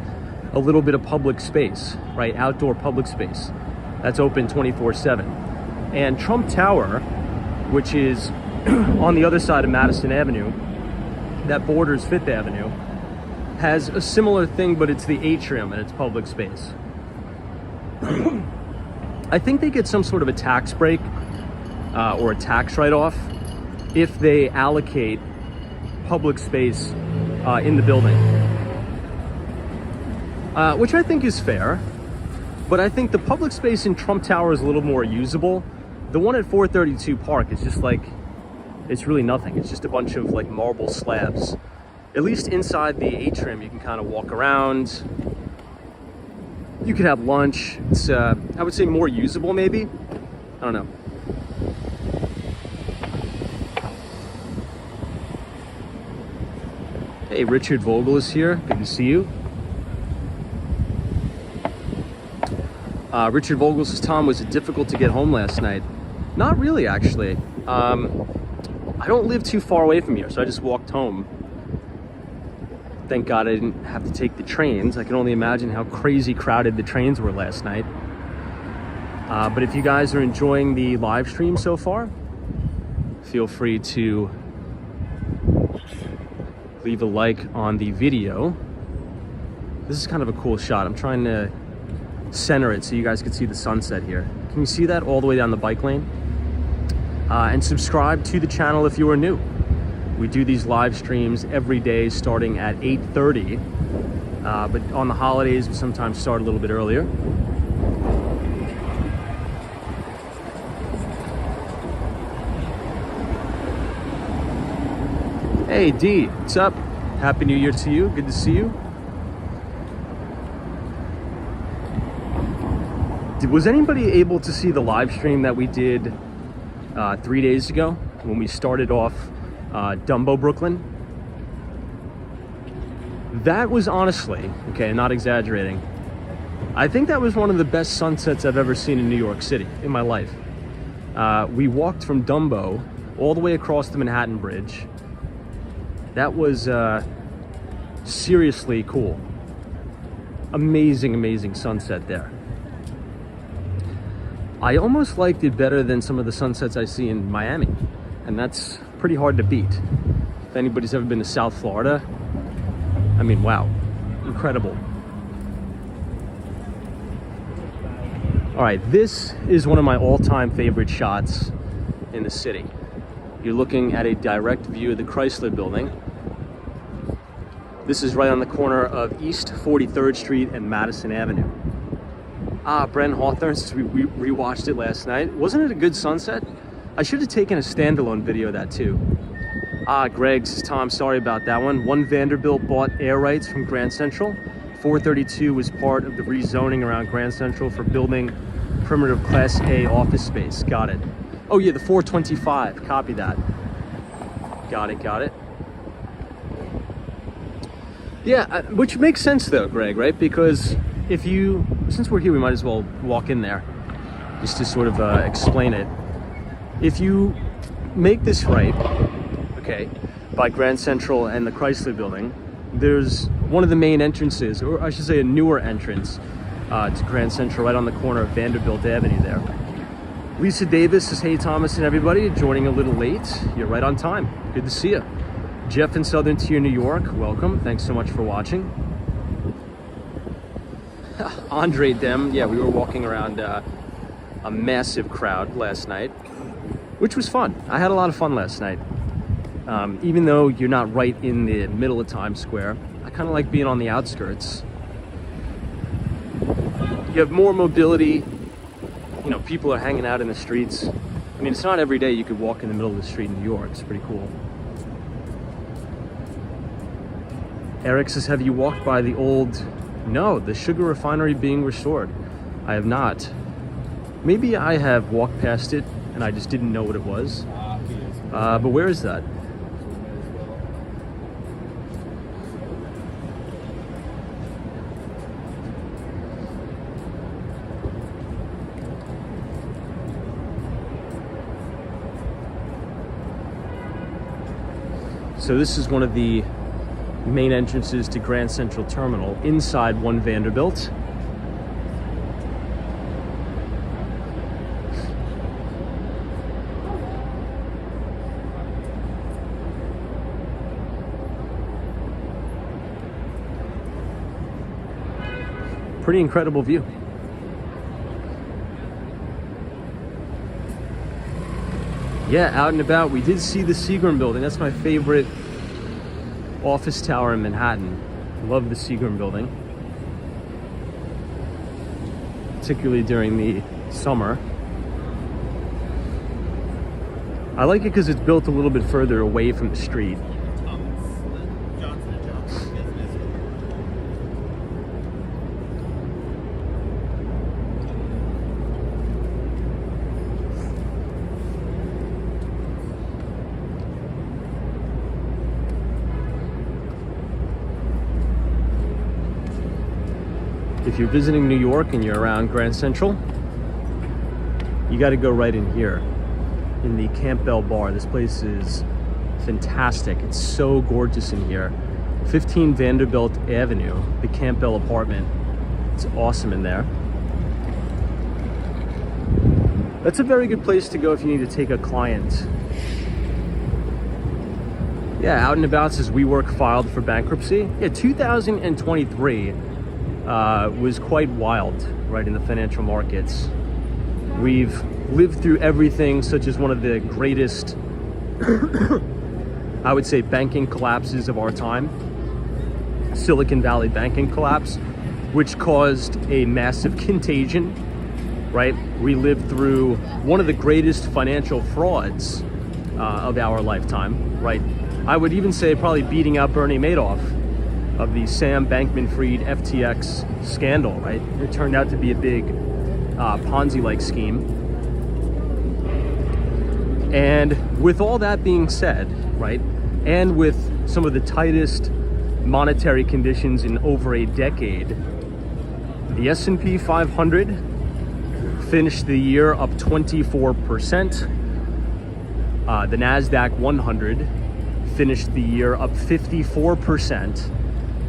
a little bit of public space, right? Outdoor public space that's open 24/7. And Trump Tower, which is on the other side of Madison Avenue, that borders 5th Avenue, has a similar thing, but it's the atrium and it's public space. I think they get some sort of a tax break or a tax write-off if they allocate public space in the building. Which I think is fair, but I think the public space in Trump Tower is a little more usable. The one at 432 Park is just like, it's really nothing. It's just a bunch of like marble slabs. At least inside the atrium, you can kind of walk around. You could have lunch. It's, I would say more usable maybe. I don't know. Hey, Richard Vogel is here. Good to see you. Richard Vogel says, Tom, was it difficult to get home last night? Not really, actually. I don't live too far away from here, so I just walked home. Thank God I didn't have to take the trains. I can only imagine how crazy crowded the trains were last night. But if you guys are enjoying the live stream so far, feel free to leave a like on the video. This is kind of a cool shot. I'm trying to center it so you guys can see the sunset here. Can you see that all the way down the bike lane? And subscribe to the channel if you are new. We do these live streams every day starting at 8:30, but on the holidays we sometimes start a little bit earlier. Hey D, what's up? Happy New Year to you. Good to see you. Was anybody able to see the live stream that we did 3 days ago when we started off Dumbo, Brooklyn? That was honestly, okay, not exaggerating, I think that was one of the best sunsets I've ever seen in New York City in my life. We walked from Dumbo all the way across the Manhattan Bridge. That was seriously cool. Amazing, amazing sunset there. I almost liked it better than some of the sunsets I see in Miami, and that's pretty hard to beat. If anybody's ever been to South Florida, I mean, wow, incredible. All right, this is one of my all-time favorite shots in the city. You're looking at a direct view of the Chrysler Building. This is right on the corner of East 43rd Street and Madison Avenue. Brent Hawthorne, since we rewatched it last night. Wasn't it a good sunset? I should have taken a standalone video of that too. Greg says, Tom, sorry about that one. One Vanderbilt bought air rights from Grand Central. 432 was part of the rezoning around Grand Central for building primitive Class A office space. Got it. Oh yeah, the 425, copy that. Got it. Yeah, which makes sense though, Greg, right? Because since we're here, we might as well walk in there just to sort of explain it. If you make this right, okay, by Grand Central and the Chrysler Building, there's one of the main entrances, or I should say a newer entrance to Grand Central right on the corner of Vanderbilt Avenue there. Lisa Davis says, hey Thomas and everybody, joining a little late. You're right on time. Good to see you. Jeff in Southern Tier, New York, welcome. Thanks so much for watching. Andre Dem, yeah, we were walking around a massive crowd last night, which was fun. I had a lot of fun last night. Even though you're not right in the middle of Times Square, I kind of like being on the outskirts. You have more mobility, you know, people are hanging out in the streets. I mean, it's not every day you could walk in the middle of the street in New York. It's pretty cool. Eric says, have you walked by the old... No, the sugar refinery being restored. I have not. Maybe I have walked past it and I just didn't know what it was. But where is that? So this is one of the main entrances to Grand Central Terminal inside One Vanderbilt. Pretty incredible view. Yeah, out and about. We did see the Seagram Building. That's my favorite office tower in Manhattan. Love the Seagram Building, particularly during the summer. I like it because it's built a little bit further away from the street. If you're visiting New York and you're around Grand Central, you got to go right in here. in the Campbell Bar. This place is fantastic. It's so gorgeous in here. 15 Vanderbilt Avenue, the Campbell apartment. It's awesome in there. That's a very good place to go if you need to take a client. Yeah, out and about says WeWork filed for bankruptcy. Yeah, 2023 was quite wild, right, in the financial markets. We've lived through everything, such as one of the greatest, I would say, banking collapses of our time. Silicon Valley banking collapse, which caused a massive contagion, right? We lived through one of the greatest financial frauds of our lifetime, right? I would even say probably beating out Bernie Madoff of the Sam Bankman-Fried FTX scandal, right? It turned out to be a big Ponzi-like scheme. And with all that being said, right, and with some of the tightest monetary conditions in over a decade, the S&P 500 finished the year up 24%. The NASDAQ 100 finished the year up 54%.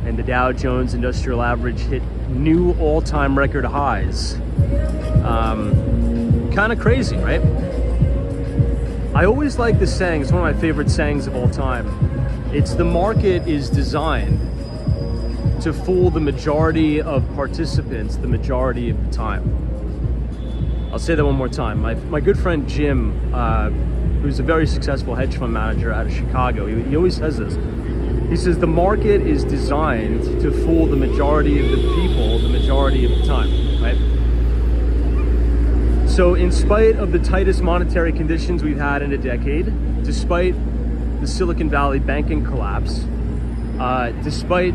And the Dow Jones Industrial Average hit new all-time record highs. Kind of crazy, right? I always like this saying. It's one of my favorite sayings of all time. It's the market is designed to fool the majority of participants the majority of the time. I'll say that one more time. My good friend Jim, who's a very successful hedge fund manager out of Chicago, he always says this. He says the market is designed to fool the majority of the people the majority of the time, right? So in spite of the tightest monetary conditions we've had in a decade, despite the Silicon Valley banking collapse, despite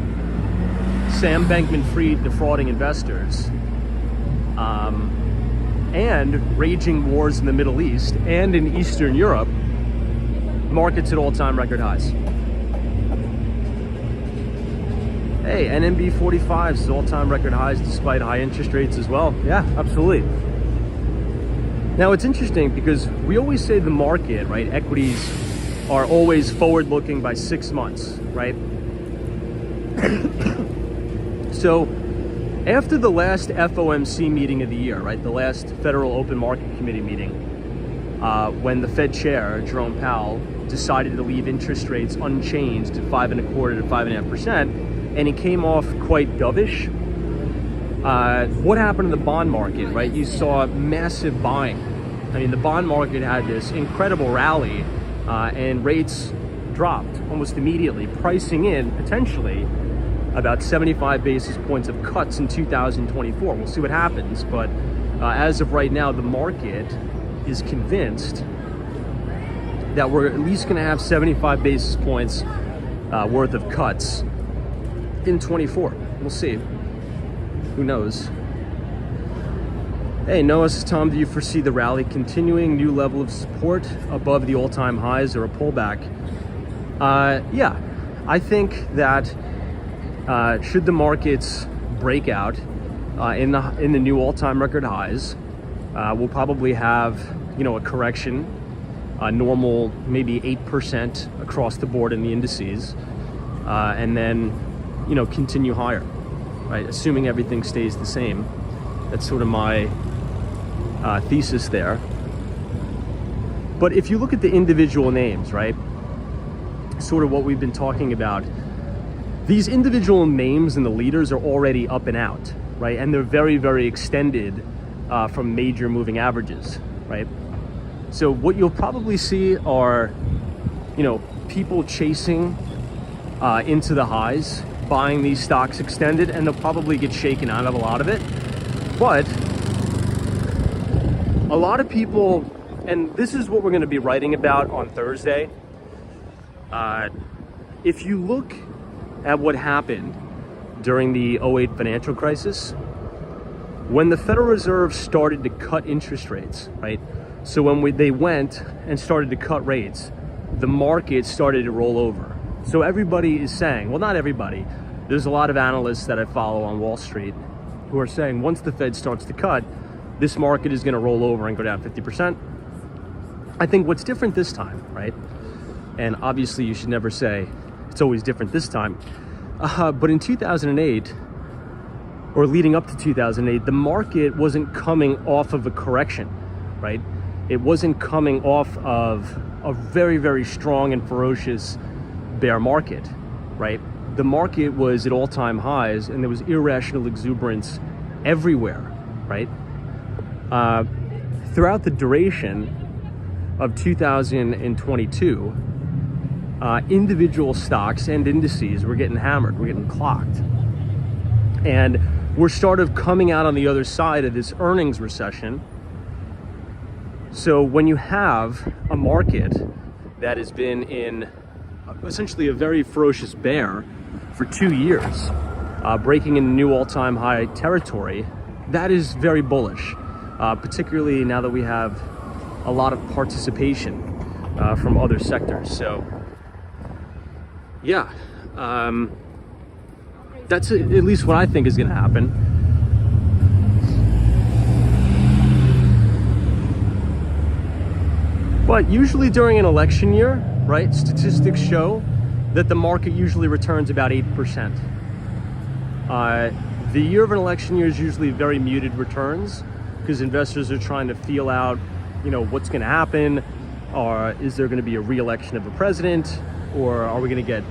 Sam Bankman-Fried defrauding investors, and raging wars in the Middle East and in Eastern Europe, markets at all-time record highs. Hey, NMB 45s is all-time record highs despite high interest rates as well. Yeah, absolutely. Now it's interesting because we always say the market, right, equities are always forward-looking by 6 months, right? So after the last FOMC meeting of the year, right, the last Federal Open Market Committee meeting, when the Fed chair, Jerome Powell, decided to leave interest rates unchanged at 5.25% to 5.5%, and he came off quite dovish. What happened in the bond market, right? You saw massive buying. I mean, the bond market had this incredible rally, and rates dropped almost immediately, pricing in potentially about 75 basis points of cuts in 2024. We'll see what happens, but as of right now, the market is convinced that we're at least going to have 75 basis points worth of cuts in 24. We'll see. Who knows? Hey, Noah, this is Tom. Do you foresee the rally continuing? New level of support above the all-time highs or a pullback? Yeah, I think that should the markets break out in the new all-time record highs, we'll probably have, you know, a correction, normal maybe 8% across the board in the indices, and then, you know, continue higher, right? Assuming everything stays the same. That's sort of my thesis there. But if you look at the individual names, right, sort of what we've been talking about, these individual names and the leaders are already up and out, right? And they're very, very extended from major moving averages, right? So what you'll probably see are, you know, people chasing into the highs, buying these stocks extended, and they'll probably get shaken out of a lot of it. But a lot of people, and this is what we're going to be writing about on Thursday. If you look at what happened during the 2008 financial crisis, when the Federal Reserve started to cut interest rates, right? So when they went and started to cut rates, the market started to roll over. So everybody is saying, well, not everybody, there's a lot of analysts that I follow on Wall Street who are saying once the Fed starts to cut, this market is going to roll over and go down 50%. I think what's different this time, right? And obviously you should never say it's always different this time. But in 2008, or leading up to 2008, the market wasn't coming off of a correction, right? It wasn't coming off of a very, very strong and ferocious bear market, right? The market was at all-time highs and there was irrational exuberance everywhere, right? Throughout the duration of 2022, individual stocks and indices were getting hammered, we're getting clocked. And we're sort of coming out on the other side of this earnings recession. So when you have a market that has been in essentially a very ferocious bear for 2 years, breaking into new all-time high territory, that is very bullish, particularly now that we have a lot of participation from other sectors. So yeah, that's at least what I think is going to happen. But usually during an election year, right, statistics show that the market usually returns about 8%. The year of an election year is usually very muted returns because investors are trying to feel out, what's going to happen, or is there going to be a re-election of a president, or are we going to get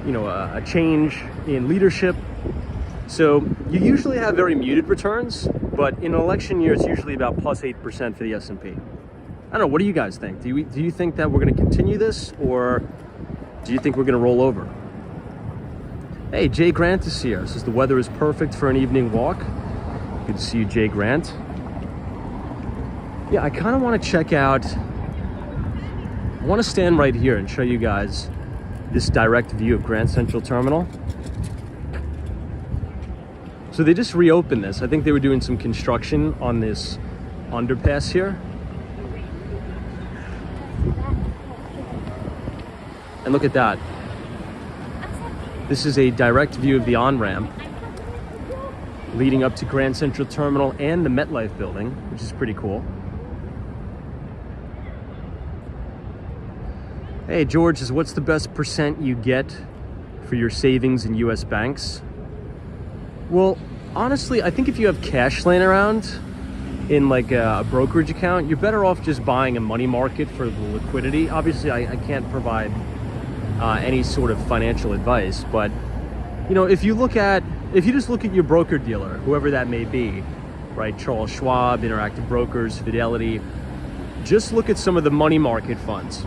a change in leadership. So you usually have very muted returns, but in an election year, it's usually about plus 8% for the S&P. I don't know, what do you guys think? Do you think that we're going to continue this, or do you think we're going to roll over? Hey, Jay Grant is here. Says the weather is perfect for an evening walk. Good to see you, Jay Grant. Yeah, I kind of want to check out, I want to stand right here and show you guys this direct view of Grand Central Terminal. So they just reopened this. I think they were doing some construction on this underpass here. And look at that. This is a direct view of the on-ramp leading up to Grand Central Terminal and the MetLife building, which is pretty cool. Hey, George says, what's the best percent you get for your savings in US banks? Well, honestly, I think if you have cash laying around in like a brokerage account, you're better off just buying a money market for the liquidity. Obviously, I can't provide any sort of financial advice, but if you just look at your broker dealer, whoever that may be, right? Charles Schwab, Interactive Brokers, Fidelity, just look at some of the money market funds.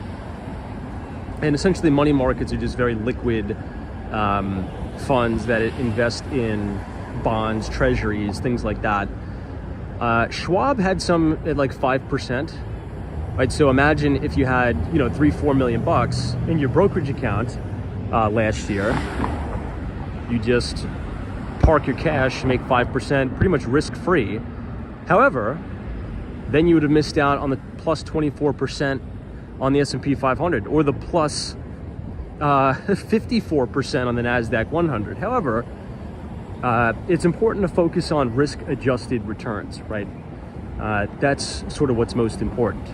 And essentially money markets are just very liquid funds that invest in bonds, treasuries, things like that. Schwab had some at like 5%, right? So imagine if you had, $3-4 million bucks in your brokerage account last year, you just park your cash, make 5%, pretty much risk-free. However, then you would have missed out on the plus 24% on the S&P 500 or the plus 54% on the NASDAQ 100. However, it's important to focus on risk-adjusted returns, right? That's sort of what's most important.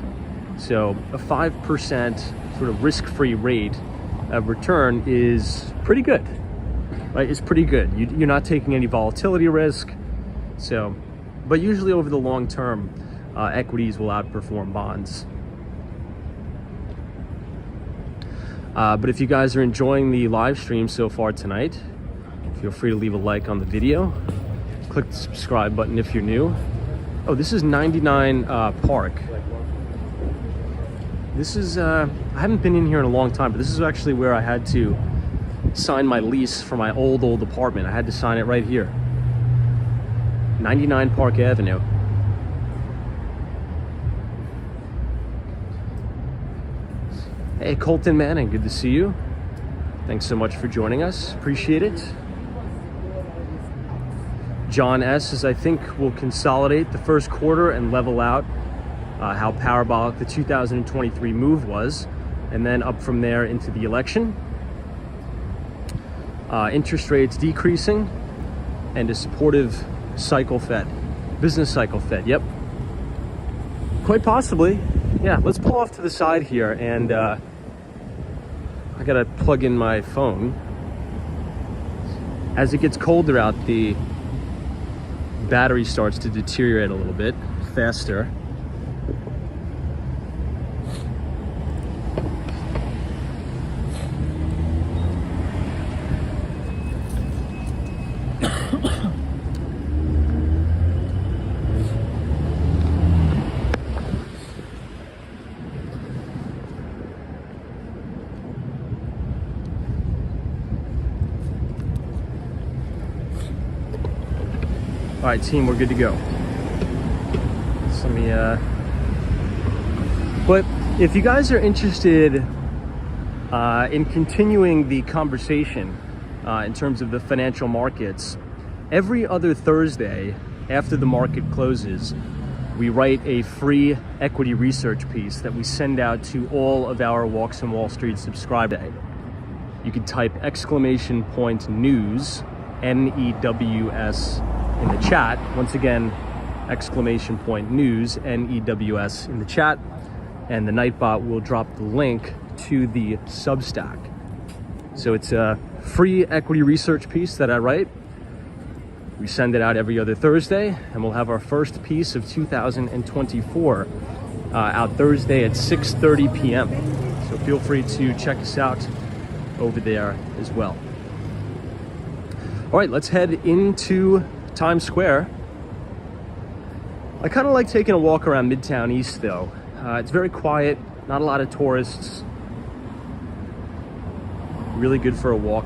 So a 5% sort of risk-free rate of return is pretty good, right? It's pretty good. You're not taking any volatility risk. So, but usually over the long term, equities will outperform bonds. But if you guys are enjoying the live stream so far tonight, feel free to leave a like on the video. Click the subscribe button if you're new. Oh, this is 99 Park. This is, I haven't been in here in a long time, but this is actually where I had to sign my lease for my old apartment. I had to sign it right here. 99 Park Avenue. Hey, Colton Manning, good to see you. Thanks so much for joining us. Appreciate it. John S. says, I think we'll consolidate the first quarter and level out how parabolic the 2023 move was, and then up from there into the election. Interest rates decreasing and a supportive cycle Fed. Business cycle Fed, yep. Quite possibly. Yeah, let's pull off to the side here, and I gotta plug in my phone. As it gets colder out, the battery starts to deteriorate a little bit faster. All right, team, we're good to go. So let me, but if you guys are interested in continuing the conversation in terms of the financial markets, every other Thursday after the market closes, we write a free equity research piece that we send out to all of our Walks on Wall Street subscribers. You can type !news, NEWS, in the chat. Once again, !news, NEWS, in the chat, and the Nightbot will drop the link to the Substack. So it's a free equity research piece that I write. We send it out every other Thursday, and we'll have our first piece of 2024 out Thursday at 6:30 p.m. So feel free to check us out over there as well. All right, let's head into Times Square. I kind of like taking a walk around Midtown East, though. It's very quiet, not a lot of tourists. Really good for a walk.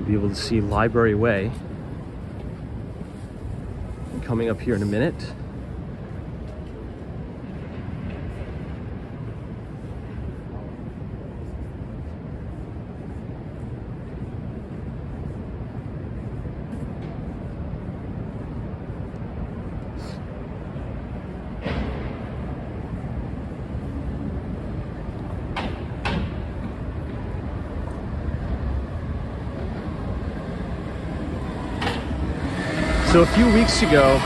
Be able to see Library Way coming up here in a minute. So a few weeks ago,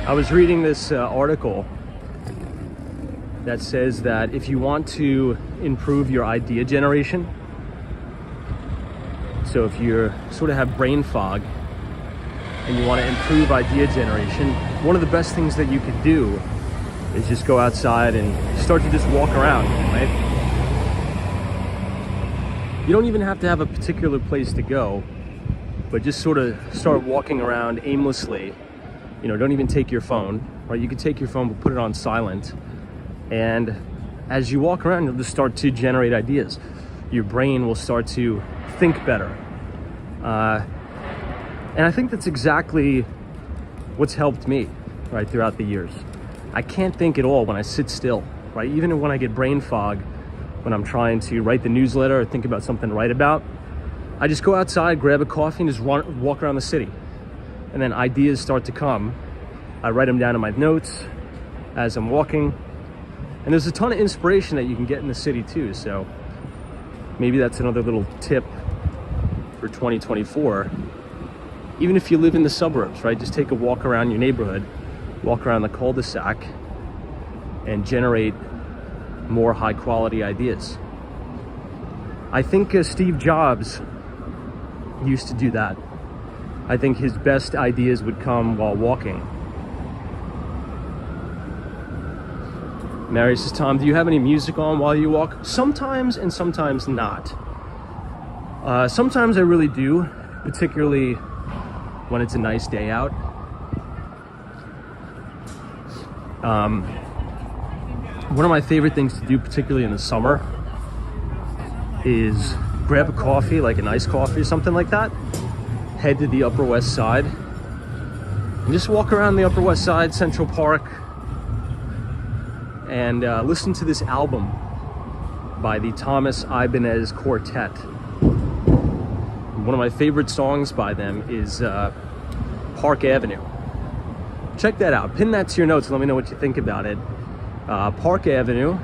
I was reading this article that says that if you want to improve your idea generation, so if you sort of have brain fog and you want to improve idea generation, one of the best things that you could do is just go outside and start to just walk around, right? You don't even have to have a particular place to go, but just sort of start walking around aimlessly. You know, don't even take your phone, right? You can take your phone, but put it on silent. And as you walk around, you'll just start to generate ideas. Your brain will start to think better. And I think that's exactly what's helped me, right, throughout the years. I can't think at all when I sit still, right? Even when I get brain fog, when I'm trying to write the newsletter or think about something to write about, I just go outside, grab a coffee, and just walk around the city. And then ideas start to come. I write them down in my notes as I'm walking. And there's a ton of inspiration that you can get in the city too. So maybe that's another little tip for 2024. Even if you live in the suburbs, right? Just take a walk around your neighborhood, walk around the cul-de-sac, and generate more high quality ideas. I think Steve Jobs used to do that. I think his best ideas would come while walking. Mary says, Tom, do you have any music on while you walk? Sometimes and sometimes not. Sometimes I really do, particularly when it's a nice day out. One of my favorite things to do, particularly in the summer, is grab a coffee, like an iced coffee or something like that, head to the Upper West Side, and just walk around the Upper West Side, Central Park, and listen to this album by the Thomas Ibanez Quartet. One of my favorite songs by them is Park Avenue. Check that out. Pin that to your notes and let me know what you think about it. Park Avenue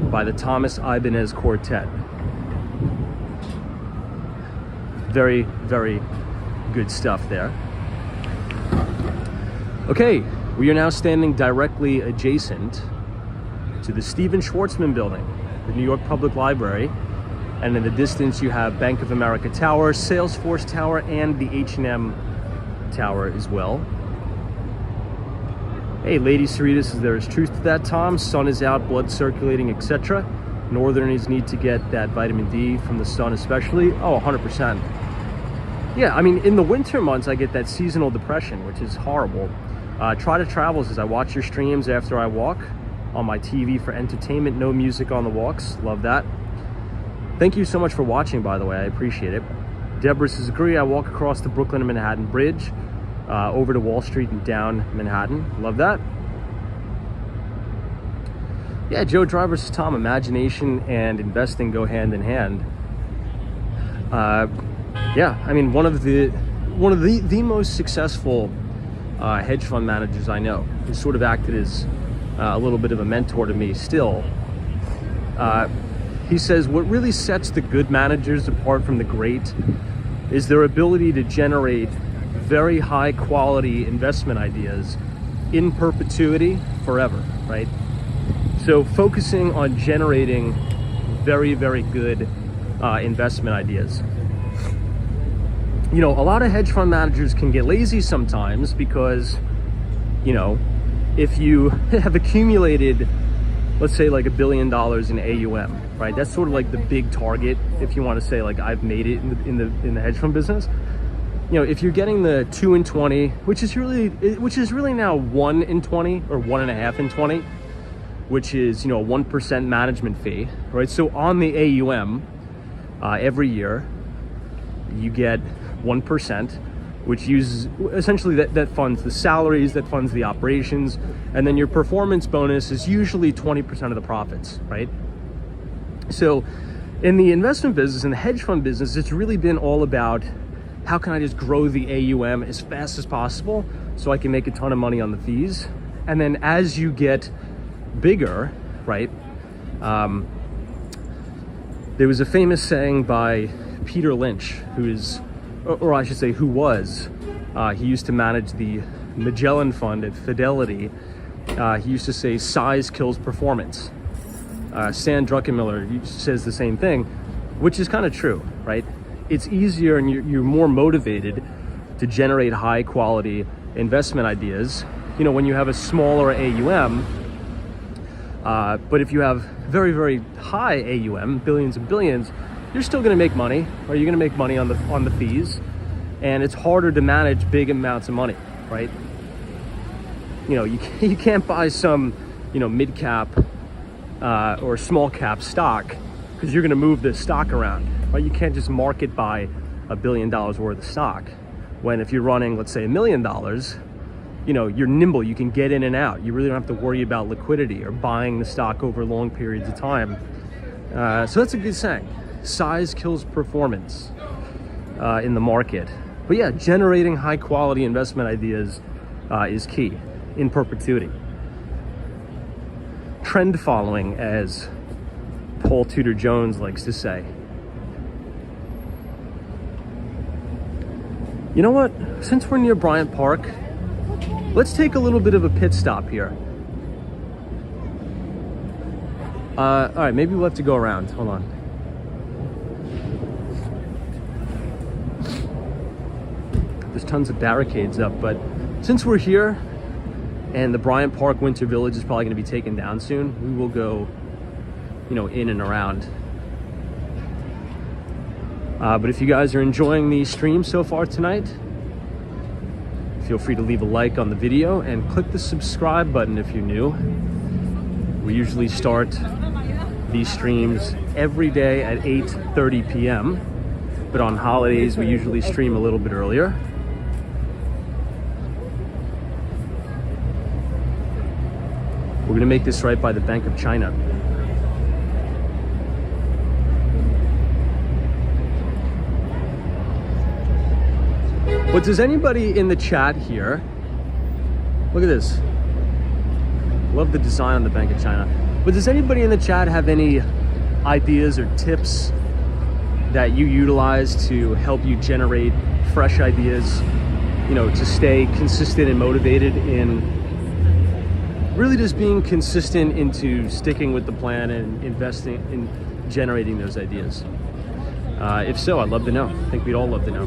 by the Thomas Ibanez Quartet. Very, very good stuff there. Okay, we are now standing directly adjacent to the Stephen Schwarzman building, the New York Public Library. And in the distance, you have Bank of America Tower, Salesforce Tower, and the H&M Tower as well. Hey, Lady Cerritos, there is truth to that, Tom. Sun is out, blood circulating, etc. Northerners need to get that vitamin D from the sun especially. Oh, 100%. Yeah, I mean, in the winter months, I get that seasonal depression, which is horrible. Try to Travels is I watch your streams after I walk on my TV for entertainment, no music on the walks. Love that. Thank you so much for watching, by the way. I appreciate it. Deborah says, agree. I walk across the Brooklyn and Manhattan Bridge over to Wall Street and down Manhattan. Love that. Yeah, Joe Driver says, Tom, imagination and investing go hand in hand. Yeah, I mean, one of the most successful hedge fund managers I know, who sort of acted as a little bit of a mentor to me still. He says what really sets the good managers apart from the great is their ability to generate very high quality investment ideas in perpetuity forever, right? So focusing on generating very, very good investment ideas. You know, a lot of hedge fund managers can get lazy sometimes because, you know, if you have accumulated, let's say like $1 billion in AUM, right? That's sort of like the big target. If you want to say like I've made it in the hedge fund business, you know, if you're getting the 2 in 20, which is really now 1 in 20 or 1.5 in 20, which is, you know, a 1% management fee, right? So on the AUM, every year you get 1%, which uses essentially that funds the salaries, that funds the operations, and then your performance bonus is usually 20% of the profits, right? So in the investment business, in the hedge fund business, it's really been all about how can I just grow the AUM as fast as possible so I can make a ton of money on the fees. And then as you get bigger, right? There was a famous saying by Peter Lynch, who is, or I should say who was, he used to manage the Magellan Fund at Fidelity. He used to say size kills performance. Stan Druckenmiller says the same thing, which is kind of true, right? It's easier and you're more motivated to generate high quality investment ideas, you know, when you have a smaller AUM. But if you have very, very high AUM, billions and billions, you're still going to make money, or you're going to make money on the fees, and it's harder to manage big amounts of money, right? You know, you can't buy some, you know, mid cap or small cap stock because you're going to move the stock around, right? You can't just market buy $1 billion worth of stock. When if you're running, let's say $1 million, you know, you're nimble, you can get in and out. You really don't have to worry about liquidity or buying the stock over long periods of time. So that's a good saying. Size kills performance in the market. But yeah, generating high quality investment ideas is key in perpetuity. Trend following, as Paul Tudor Jones likes to say. You know what? Since we're near Bryant Park, let's take a little bit of a pit stop here. All right, maybe we'll have to go around. Hold on. There's tons of barricades up, but since we're here and the Bryant Park Winter Village is probably going to be taken down soon, we will go, you know, in and around. But if you guys are enjoying the stream so far tonight, feel free to leave a like on the video and click the subscribe button if you're new. We usually start these streams every day at 8:30 p.m. But on holidays, we usually stream a little bit earlier. We're gonna make this right by the Bank of China. But does anybody in the chat here, look at this. Love the design on the Bank of China. But does anybody in the chat have any ideas or tips that you utilize to help you generate fresh ideas, you know, to stay consistent and motivated in really just being consistent into sticking with the plan and investing in generating those ideas? If so, I'd love to know. I think we'd all love to know.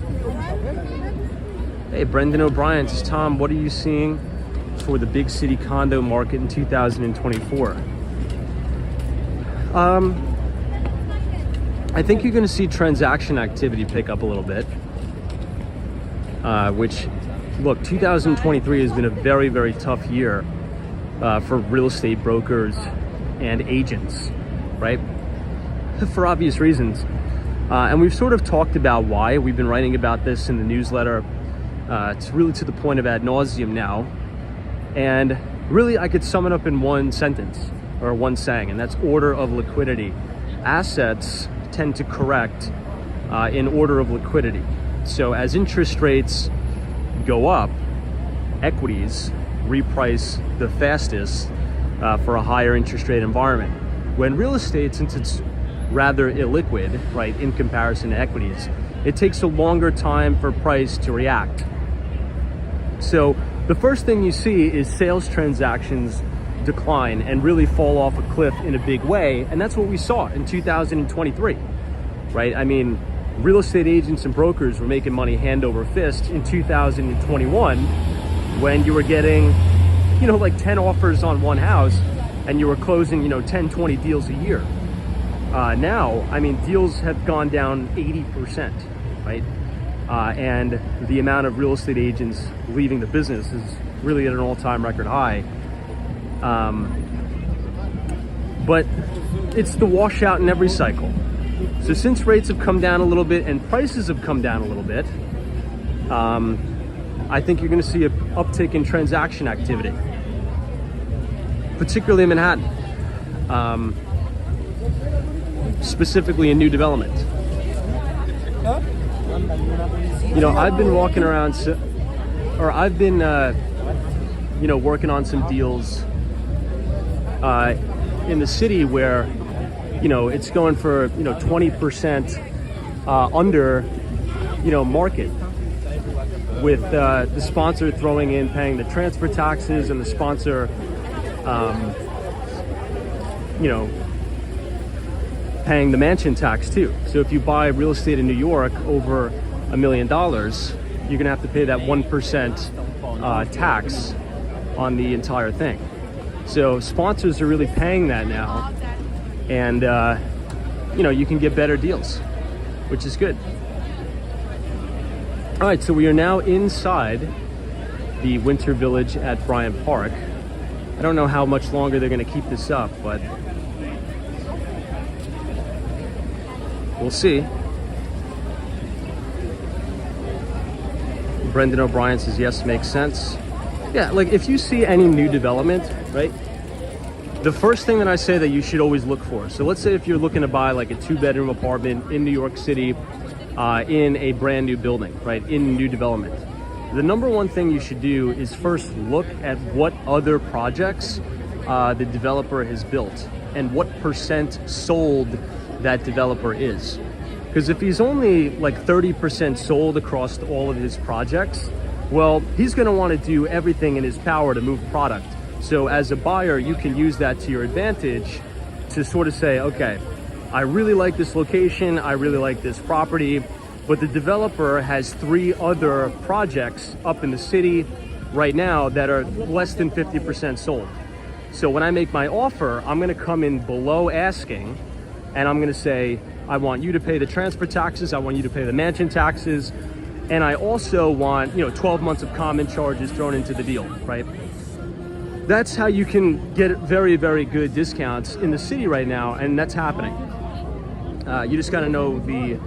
Hey, Brendan O'Brien says, Tom, what are you seeing for the big city condo market in 2024? I think you're going to see transaction activity pick up a little bit, which, look, 2023 has been a very, very tough year for real estate brokers and agents, right? For obvious reasons. And we've sort of talked about why. We've been writing about this in the newsletter. It's really to the point of ad nauseum now. And really, I could sum it up in one sentence or one saying, and that's order of liquidity. Assets tend to correct in order of liquidity. So as interest rates go up, equities reprice the fastest for a higher interest rate environment. When real estate, since it's rather illiquid, right, in comparison to equities, it takes a longer time for price to react. So the first thing you see is sales transactions decline and really fall off a cliff in a big way. And that's what we saw in 2023, right? I mean, real estate agents and brokers were making money hand over fist in 2021 when you were getting, you know, like 10 offers on one house and you were closing, you know, 10, 20 deals a year. Now, I mean, deals have gone down 80%, right? And the amount of real estate agents leaving the business is really at an all-time record high. But it's the washout in every cycle. So since rates have come down a little bit and prices have come down a little bit, I think you're going to see an uptick in transaction activity, particularly in Manhattan, specifically in new development. You know, I've been walking around, I've been, you know, working on some deals in the city where, you know, it's going for, you know, 20% under, you know, market, with the sponsor throwing in paying the transfer taxes and the sponsor, you know, paying the mansion tax too. So if you buy real estate in New York over $1 million, you're gonna have to pay that 1% tax on the entire thing. So sponsors are really paying that now, and you know, you can get better deals, which is good. All right, so we are now inside the Winter Village at Bryant Park. I don't know how much longer they're gonna keep this up, but we'll see. Brendan O'Brien says, yes, makes sense. Yeah, like if you see any new development, right? The first thing that I say that you should always look for. So let's say if you're looking to buy like a 2-bedroom apartment in New York City, in a brand new building, right? In new development. The number one thing you should do is first look at what other projects the developer has built and what percent sold that developer is. Because if he's only like 30% sold across all of his projects, well, he's going to want to do everything in his power to move product. So as a buyer, you can use that to your advantage to sort of say, okay, I really like this location, I really like this property, but the developer has 3 other projects up in the city right now that are less than 50% sold. So when I make my offer, I'm going to come in below asking, and I'm going to say, I want you to pay the transfer taxes, I want you to pay the mansion taxes, and I also want, you know, 12 months of common charges thrown into the deal, right? That's how you can get very, very good discounts in the city right now, and that's happening. You just got to know the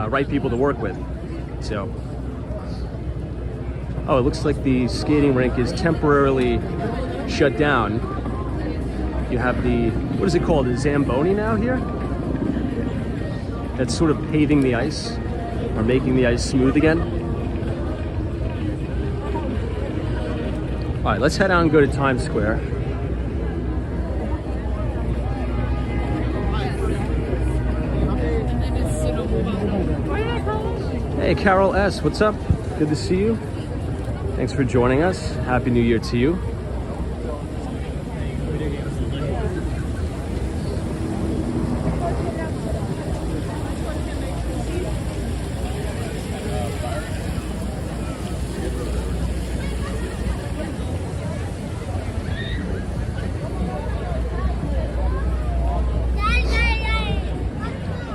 right people to work with. So, oh, it looks like the skating rink is temporarily shut down. You have the, what is it called, the Zamboni now here? That's sort of paving the ice, or making the ice smooth again. All right, let's head out and go to Times Square. Hey, Carol S., what's up? Good to see you. Thanks for joining us. Happy New Year to you.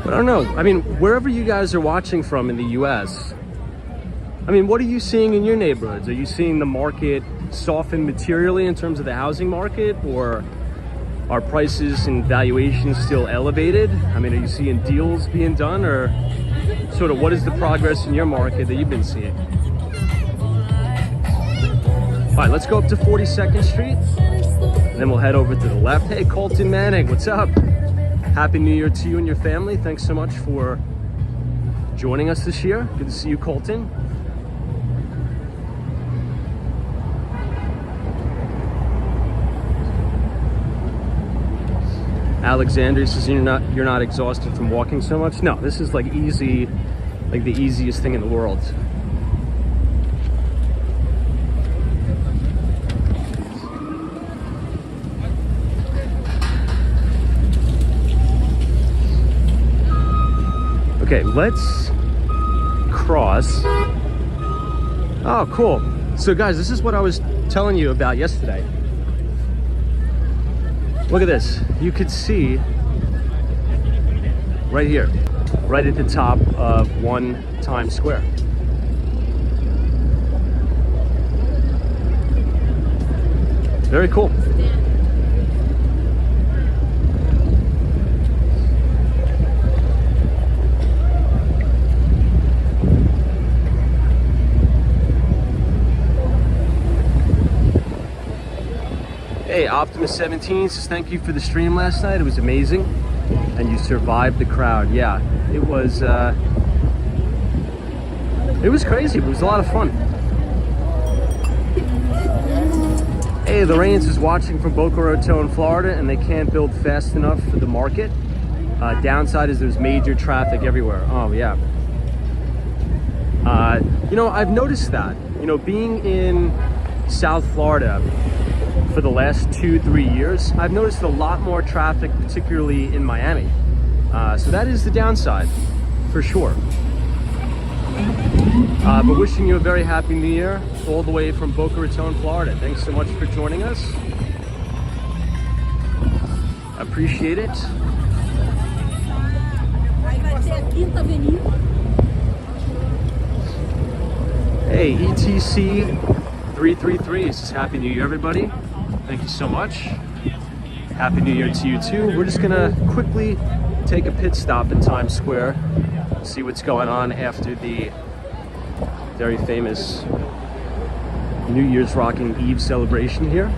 But I don't know. I mean, wherever you guys are watching from in the US, I mean, what are you seeing in your neighborhoods? Are you seeing the market soften materially in terms of the housing market, or are prices and valuations still elevated? I mean, are you seeing deals being done, or sort of what is the progress in your market that you've been seeing? All right, let's go up to 42nd Street, and then we'll head over to the left. Hey, Colton Manning, what's up? Happy New Year to you and your family. Thanks so much for joining us this year. Good to see you, Colton. Alexander says you're not exhausted from walking so much. No, this is like easy, like the easiest thing in the world. Okay, let's cross. Oh, cool. So guys, this is what I was telling you about yesterday. Look at this. You could see right here, right at the top of 1 Times Square. Very cool. Hey, Optimus17 says thank you for the stream last night. It was amazing, and you survived the crowd. Yeah, it was crazy. It was a lot of fun. Hey, Lorraine's is watching from Boca Raton, Florida, and they can't build fast enough for the market. Downside is there's major traffic everywhere. Oh yeah. You know, I've noticed that. You know, being in South Florida for the last 2-3 years, I've noticed a lot more traffic, particularly in Miami. So that is the downside, for sure. But wishing you a very happy New Year, all the way from Boca Raton, Florida. Thanks so much for joining us. Appreciate it. Hey, ETC333 says Happy New Year, everybody. Thank you so much. Happy New Year to you too. We're just gonna quickly take a pit stop in Times Square, see what's going on after the very famous New Year's Rocking Eve celebration here.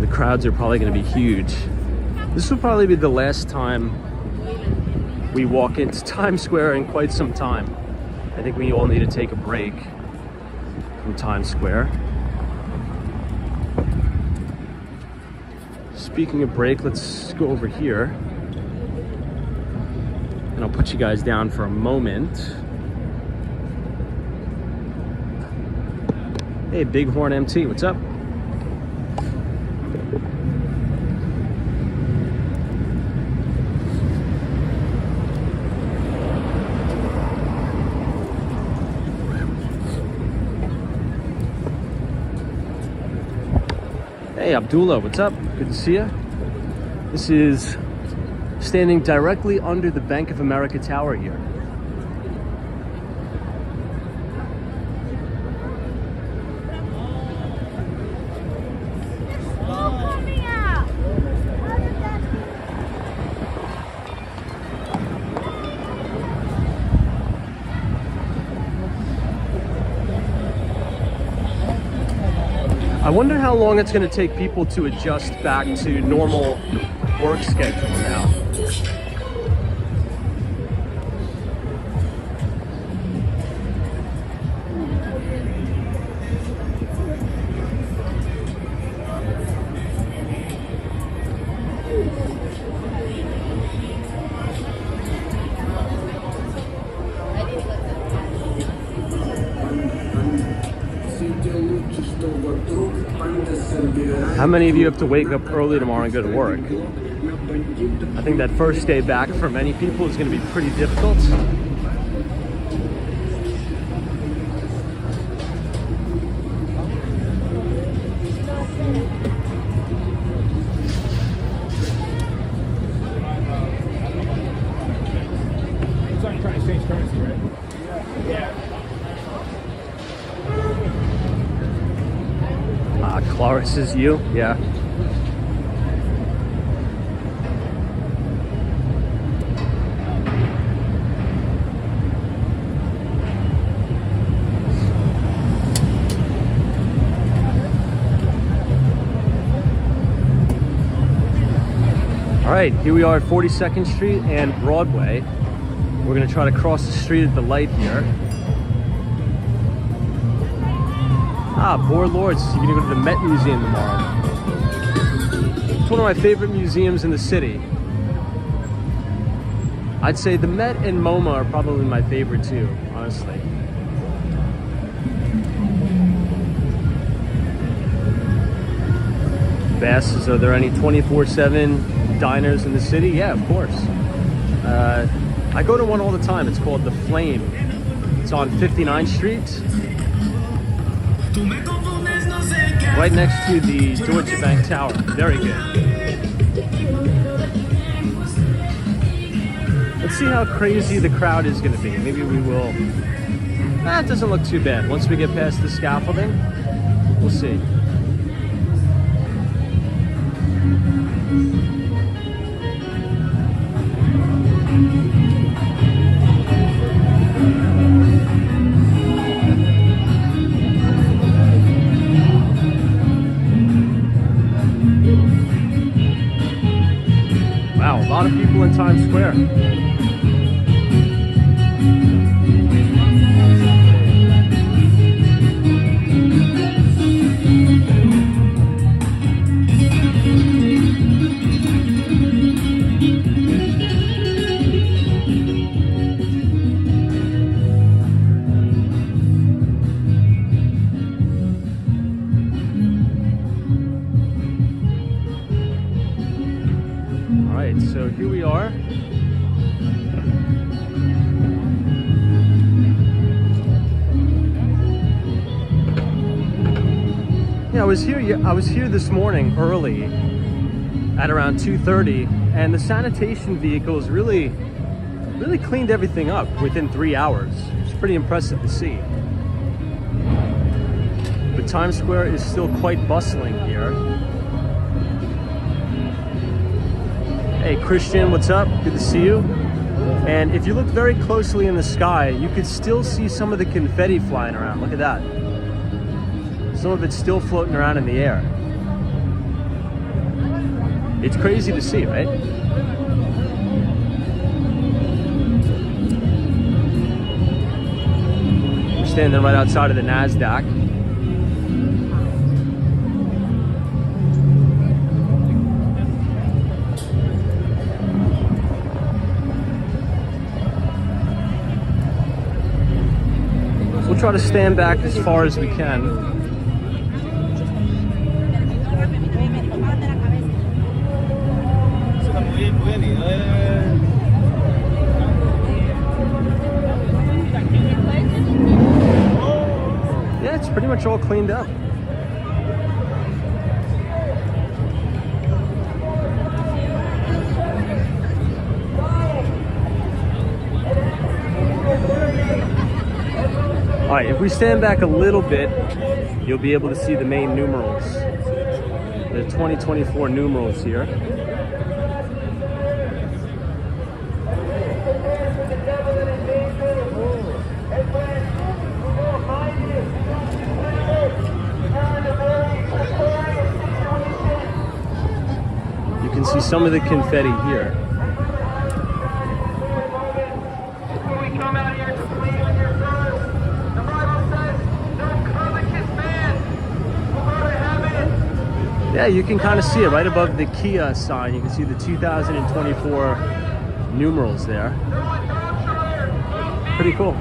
The crowds are probably going to be huge. This will probably be the last time we walk into Times Square in quite some time. I think we all need to take a break from Times Square. Speaking of break, let's go over here. And I'll put you guys down for a moment. Hey, Bighorn MT, what's up? Hey, Abdullah, what's up? Good to see you. This is standing directly under the Bank of America Tower here. I wonder how long it's going to take people to adjust back to normal work schedule now. How many of you have to wake up early tomorrow and go to work? I think that first day back for many people is going to be pretty difficult. Trying to change currency, right? Yeah. Cloris is you? Yeah. All right, here we are at 42nd Street and Broadway. We're gonna try to cross the street at the light here. Poor Lords, you're gonna go to the Met Museum tomorrow. It's one of my favorite museums in the city. I'd say the Met and MoMA are probably my favorite too, honestly. Bass, are there any 24/7 diners in the city? Yeah, of course. I go to one all the time. It's called The Flame. It's on 59th Street. Right next to the Deutsche Bank Tower. Very good. Let's see how crazy the crowd is going to be. Maybe we will. It doesn't look too bad. Once we get past the scaffolding, we'll see. Wow, a lot of people in Times Square. So here we are. Yeah, I was here this morning early at around 2:30, and the sanitation vehicles really cleaned everything up within 3 hours. It's pretty impressive to see. But Times Square is still quite bustling here. Hey Christian, what's up? Good to see you. And if you look very closely in the sky, you could still see some of the confetti flying around. Look at that. Some of it's still floating around in the air. It's crazy to see, right? We're standing right outside of the NASDAQ. We'll try to stand back as far as we can. Yeah, it's pretty much all cleaned up. All right, if we stand back a little bit, you'll be able to see the main numerals. The 2024 numerals here. some of the confetti here. Yeah, you can kind of see it right above the Kia sign. You can see the 2024 numerals there. Pretty cool.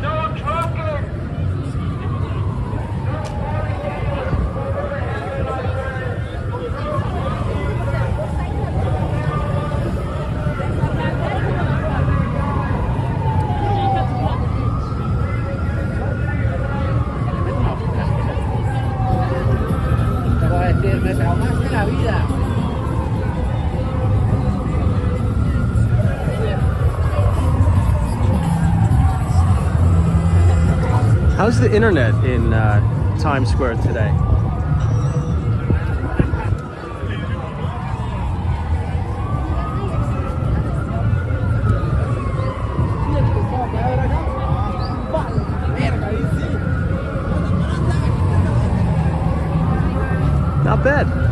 How's the internet in Times Square today? Not bad.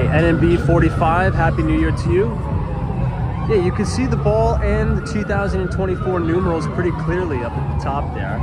NMB 45, Happy New Year to you. Yeah, you can see the ball and the 2024 numerals pretty clearly up at the top there.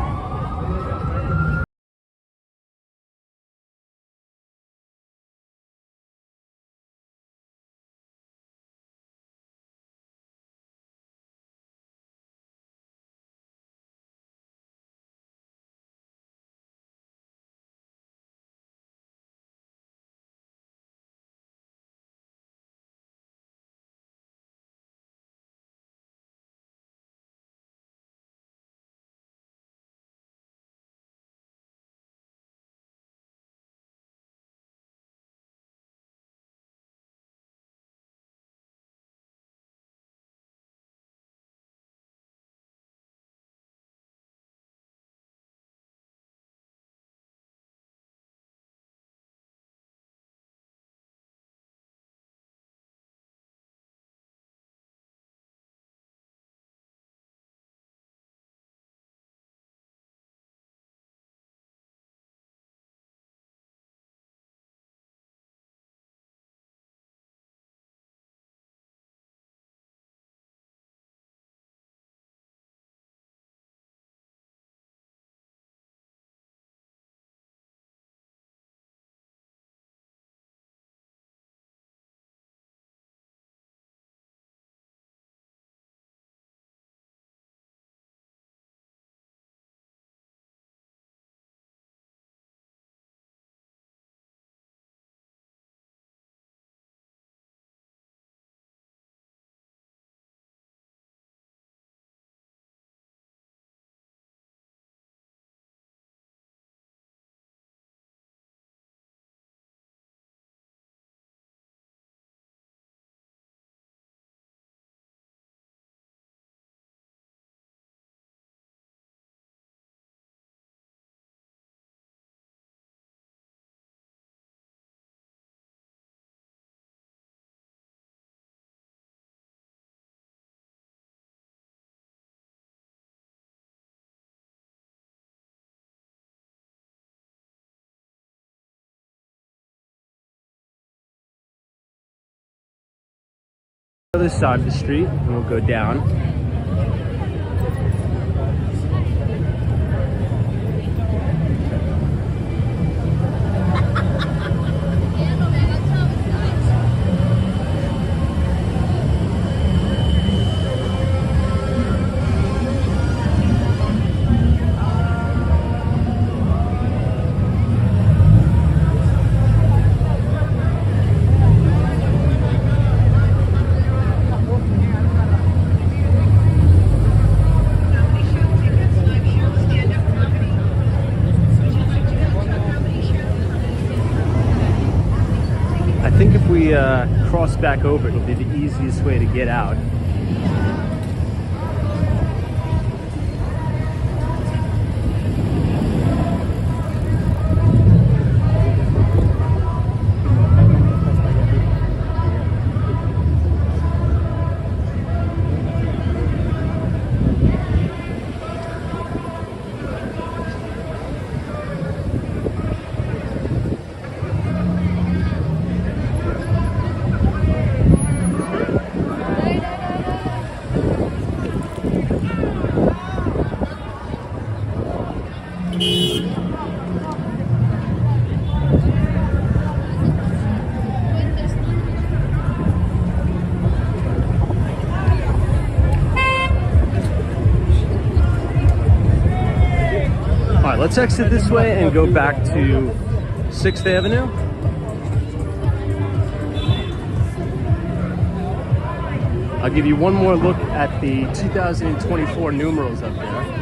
Other side of the street, and we'll go down. I think if we cross back over, it'll be the easiest way to get out. All right, let's exit this way and go back to 6th Avenue. I'll give you one more look at the 2024 numerals up there.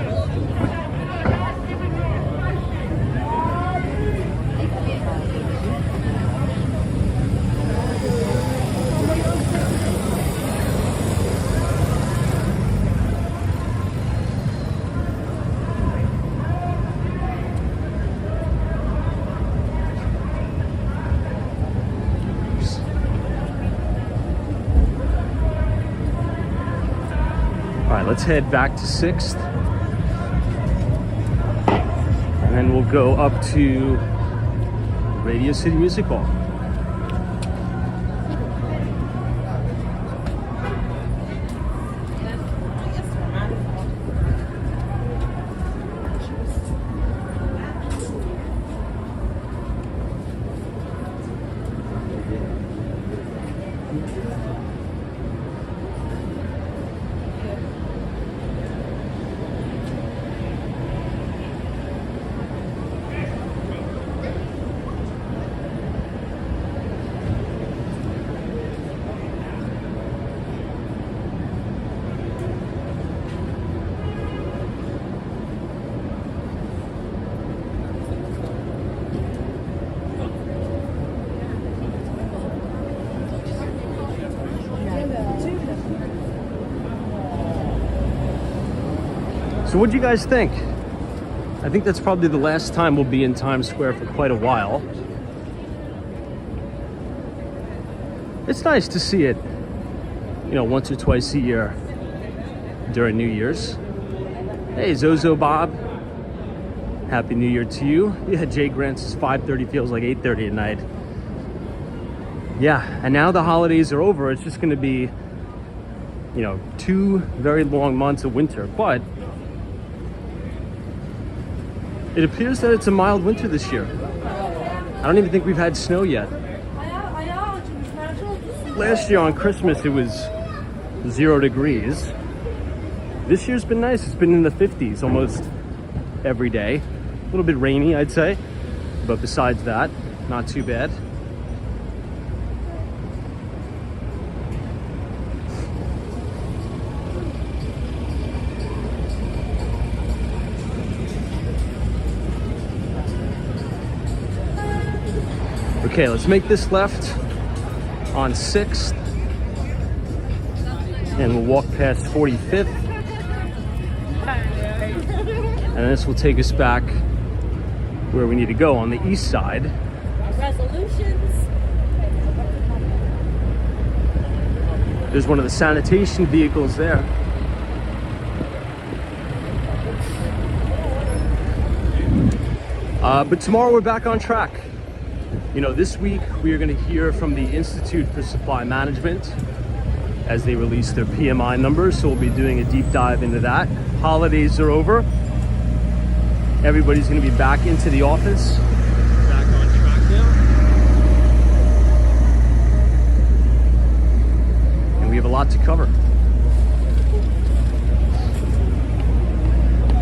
All right, let's head back to 6th. And then we'll go up to Radio City Music Hall. So what do you guys think? I think that's probably the last time we'll be in Times Square for quite a while. It's nice to see it, you know, once or twice a year during New Year's. Hey, Zozo Bob. Happy New Year to you. Yeah, Jay Grant says 5:30 feels like 8:30 at night. Yeah, and now the holidays are over. It's just gonna be, you know, 2 very long months of winter, but it appears that it's a mild winter this year. I don't even think we've had snow yet. Last year on Christmas, it was 0 degrees. This year's been nice. It's been in the 50s almost every day. A little bit rainy, I'd say. But besides that, not too bad. Okay, let's make this left on 6th, and we'll walk past 45th, and this will take us back where we need to go on the east side. Resolutions. There's one of the sanitation vehicles there. But tomorrow we're back on track. You know, this week we are going to hear from the Institute for Supply Management as they release their PMI numbers, so we'll be doing a deep dive into that. Holidays are over. Everybody's going to be back into the office. Back on track now. And we have a lot to cover.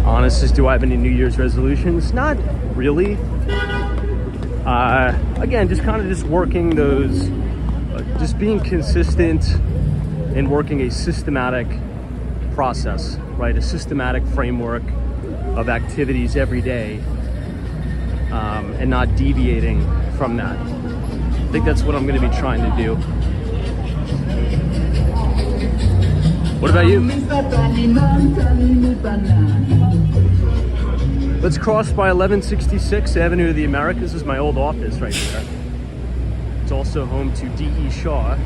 Honest as, do I have any New Year's resolutions? Not really. Again, just kind of just working those, just being consistent and working a systematic process, right? A systematic framework of activities every day, and not deviating from that. I think that's what I'm going to be trying to do. What about you? Let's cross by 1166 Avenue of the Americas. This is my old office right there. It's also home to D.E. Shaw.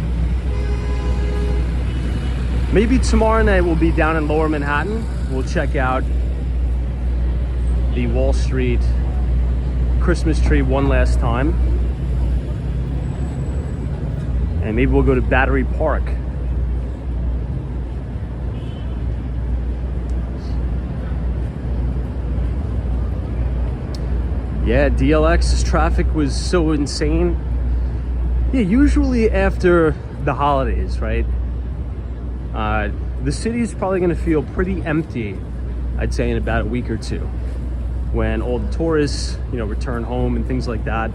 Maybe tomorrow night we'll be down in Lower Manhattan. We'll check out the Wall Street Christmas tree one last time. And maybe we'll go to Battery Park. Yeah, DLX's traffic was so insane. Yeah, usually after the holidays, right? The city's probably gonna feel pretty empty, I'd say, in about a week or two, when all the tourists, return home and things like that.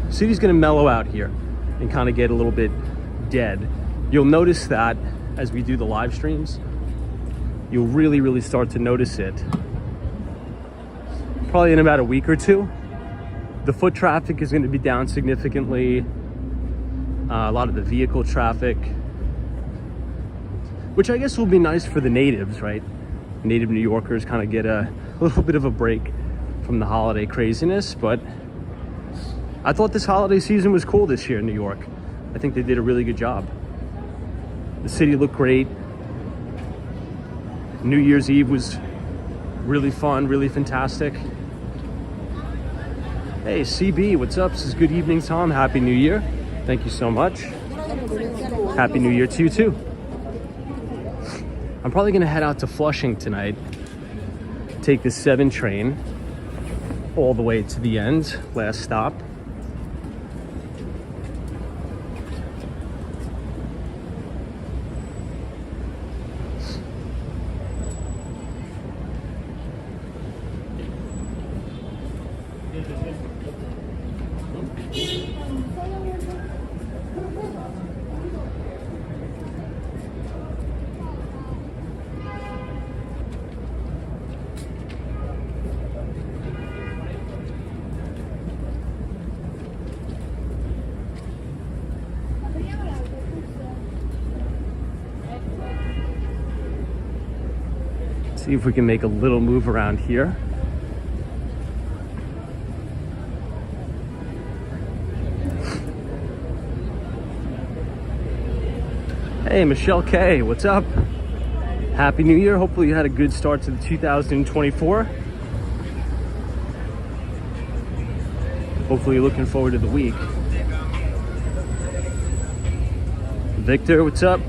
City's gonna mellow out here and kind of get a little bit dead. You'll notice that as we do the live streams. You'll really start to notice it probably in about a week or two. The foot traffic is going to be down significantly. A lot of the vehicle traffic, which I guess will be nice for the natives, right? Native New Yorkers kind of get a little bit of a break from the holiday craziness. But I thought this holiday season was cool this year in New York. I think they did a really good job. The city looked great. New Year's Eve was really fun, really fantastic. Hey, CB, what's up? This is good evening, Tom. Happy New Year. Thank you so much. Happy New Year to you too. I'm probably gonna head out to Flushing tonight, take the 7 train all the way to the end, last stop. See if we can make a little move around here. Hey, Michelle K, what's up? Happy New Year. Hopefully you had a good start to the 2024. Hopefully you're looking forward to the week. Victor, what's up?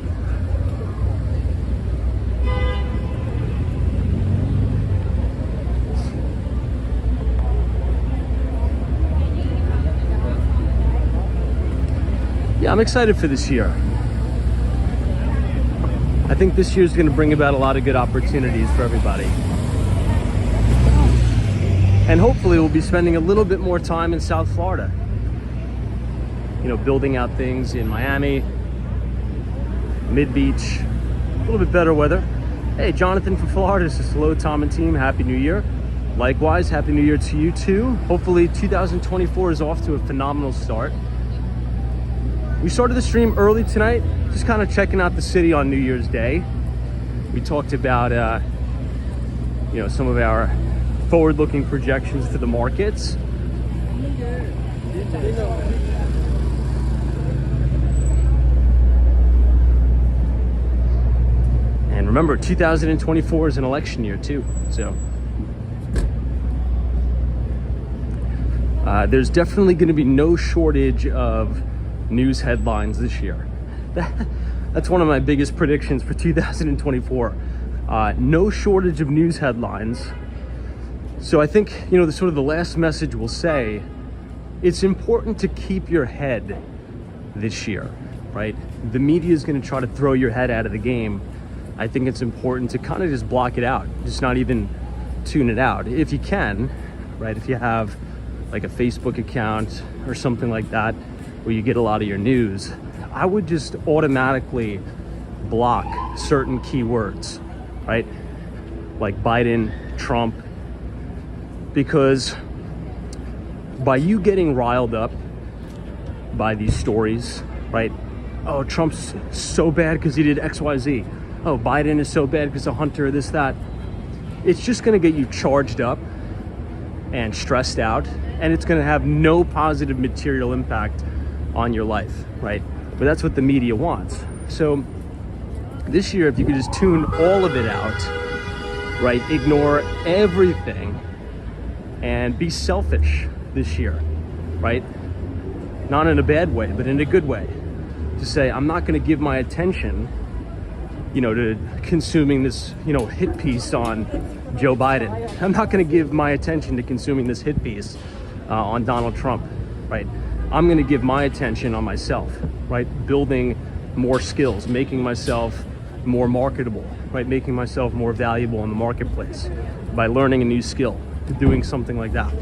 Yeah, I'm excited for this year. I think this year is going to bring about a lot of good opportunities for everybody. And hopefully we'll be spending a little bit more time in South Florida. Building out things in Miami, Mid-Beach, a little bit better weather. Hey, Jonathan from Florida says hello, Tom and team. Happy New Year. Likewise, Happy New Year to you too. Hopefully 2024 is off to a phenomenal start. We started the stream early tonight, just kind of checking out the city on New Year's Day. We talked about, some of our forward-looking projections to the markets. And remember, 2024 is an election year too, so. There's definitely going to be no shortage of news headlines this year. That's one of my biggest predictions for 2024. No shortage of news headlines. So I think, the sort of the last message we'll say, it's important to keep your head this year, right? The media is going to try to throw your head out of the game. I think it's important to kind of just block it out, just not even tune it out. If you can, right? If you have like a Facebook account or something like that, where you get a lot of your news, I would just automatically block certain keywords, right? Like Biden, Trump, because by you getting riled up by these stories, right? Oh, Trump's so bad because he did XYZ. Oh, Biden is so bad because of Hunter, this, that. It's just gonna get you charged up and stressed out, and it's gonna have no positive material impact on your life, right? But that's what the media wants. So this year, if you could just tune all of it out, right? Ignore everything and be selfish this year, right? Not in a bad way, but in a good way. To say, I'm not gonna give my attention, to consuming this, hit piece on Joe Biden. I'm not going to give my attention to consuming this hit piece on Donald Trump, right? I'm going to give my attention on myself, right? Building more skills, making myself more marketable, right? Making myself more valuable in the marketplace by learning a new skill, doing something like that.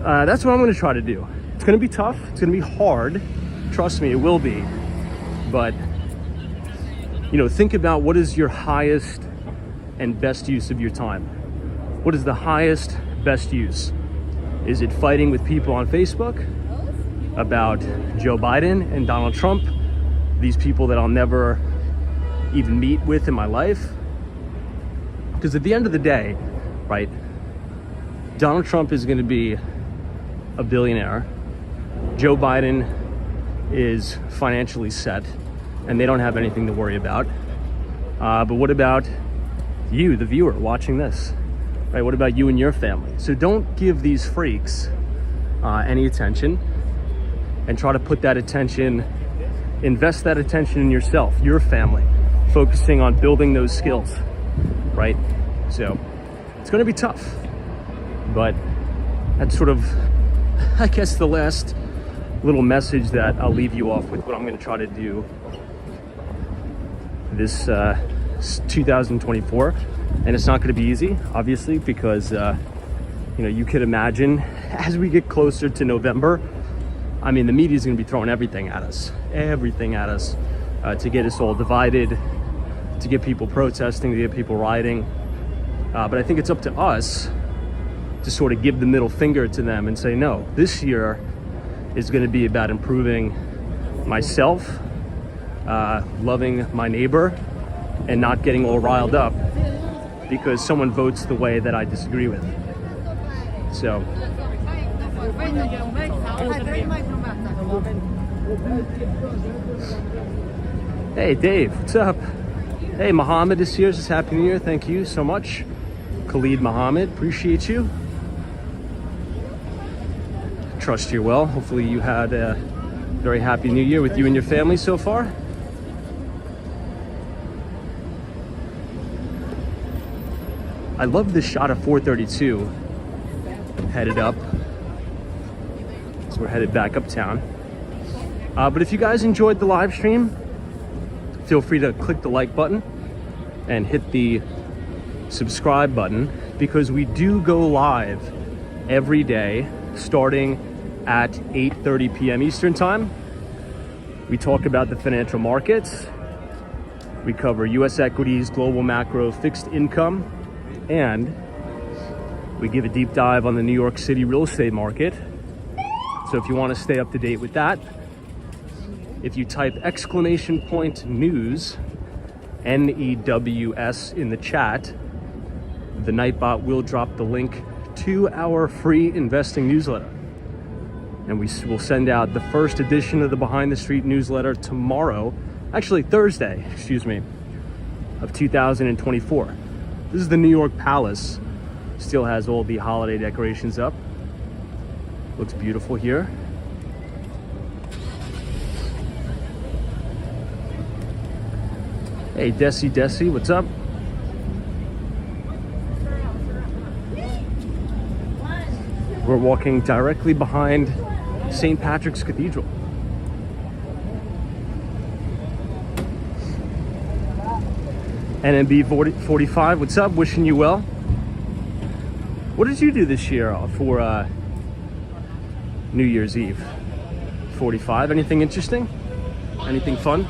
That's what I'm going to try to do. It's going to be tough. It's going to be hard. Trust me, it will be. But, you know, think about what is your highest and best use of your time. What is the highest, best use? Is it fighting with people on Facebook about Joe Biden and Donald Trump, these people that I'll never even meet with in my life? Because at the end of the day, right, Donald Trump is going to be a billionaire. Joe Biden is financially set and they don't have anything to worry about. But what about you, the viewer watching this, right? What about you and your family? So don't give these freaks any attention, and try to put that attention, invest that attention in yourself, your family, focusing on building those skills, right? So it's going to be tough, but that's sort of, I guess, the last little message that I'll leave you off with, what I'm going to try to do this 2024. And it's not going to be easy, obviously, because you know, you could imagine as we get closer to November, I mean, the media is going to be throwing everything at us to get us all divided, to get people protesting, to get people rioting. But I think it's up to us to sort of give the middle finger to them and say, no, this year is going to be about improving myself, loving my neighbor, and not getting all riled up because someone votes the way that I disagree with. So hey Dave, what's up? Hey, Muhammad is here, says Happy New Year. Thank you so much, Khalid Muhammad, appreciate you. Trust you're well. Hopefully you had a very happy New Year with you and your family so far. I love this shot of 432 headed up. So we're headed back uptown. But if you guys enjoyed the live stream, feel free to click the like button and hit the subscribe button, because we do go live every day starting at 8:30 p.m. Eastern time. We talk about the financial markets. We cover US equities, global macro, fixed income, and we give a deep dive on the New York City real estate market. So if you want to stay up to date with that, if you type !news, NEWS, in the chat, the Nightbot will drop the link to our free investing newsletter. And we will send out the first edition of the Behind the Street newsletter tomorrow, actually Thursday, of 2024. This is the New York Palace. Still has all the holiday decorations up. Looks beautiful here. Hey, Desi, what's up? We're walking directly behind St. Patrick's Cathedral. NMB 45, what's up? Wishing you well. What did you do this year for New Year's Eve? 45, anything interesting? Anything fun?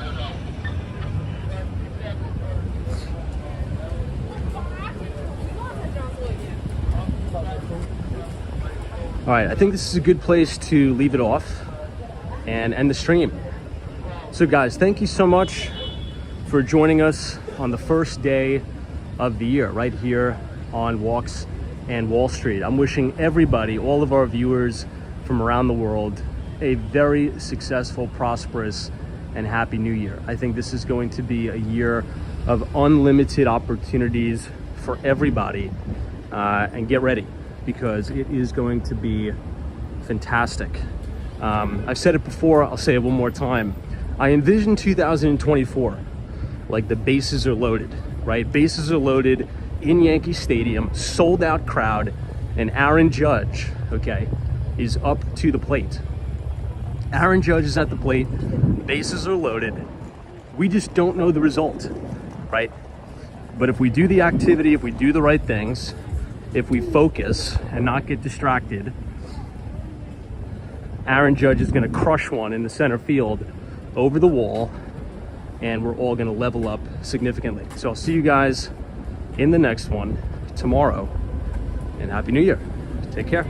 All right, I think this is a good place to leave it off and end the stream. So guys, thank you so much for joining us on the first day of the year right here on Walks and Wall Street. I'm wishing everybody, all of our viewers from around the world, a very successful, prosperous, and happy new year. I think this is going to be a year of unlimited opportunities for everybody, and get ready, because it is going to be fantastic. I've said it before, I'll say it one more time. I envision 2024 like the bases are loaded, right? Bases are loaded in Yankee Stadium, sold out crowd, and Aaron Judge, okay, is up to the plate. Aaron Judge is at the plate, bases are loaded. We just don't know the result, right? But if we do the activity, if we do the right things, if we focus and not get distracted, Aaron Judge is going to crush one in the center field over the wall, and we're all going to level up significantly. So I'll see you guys in the next one tomorrow, and Happy New Year. Take care.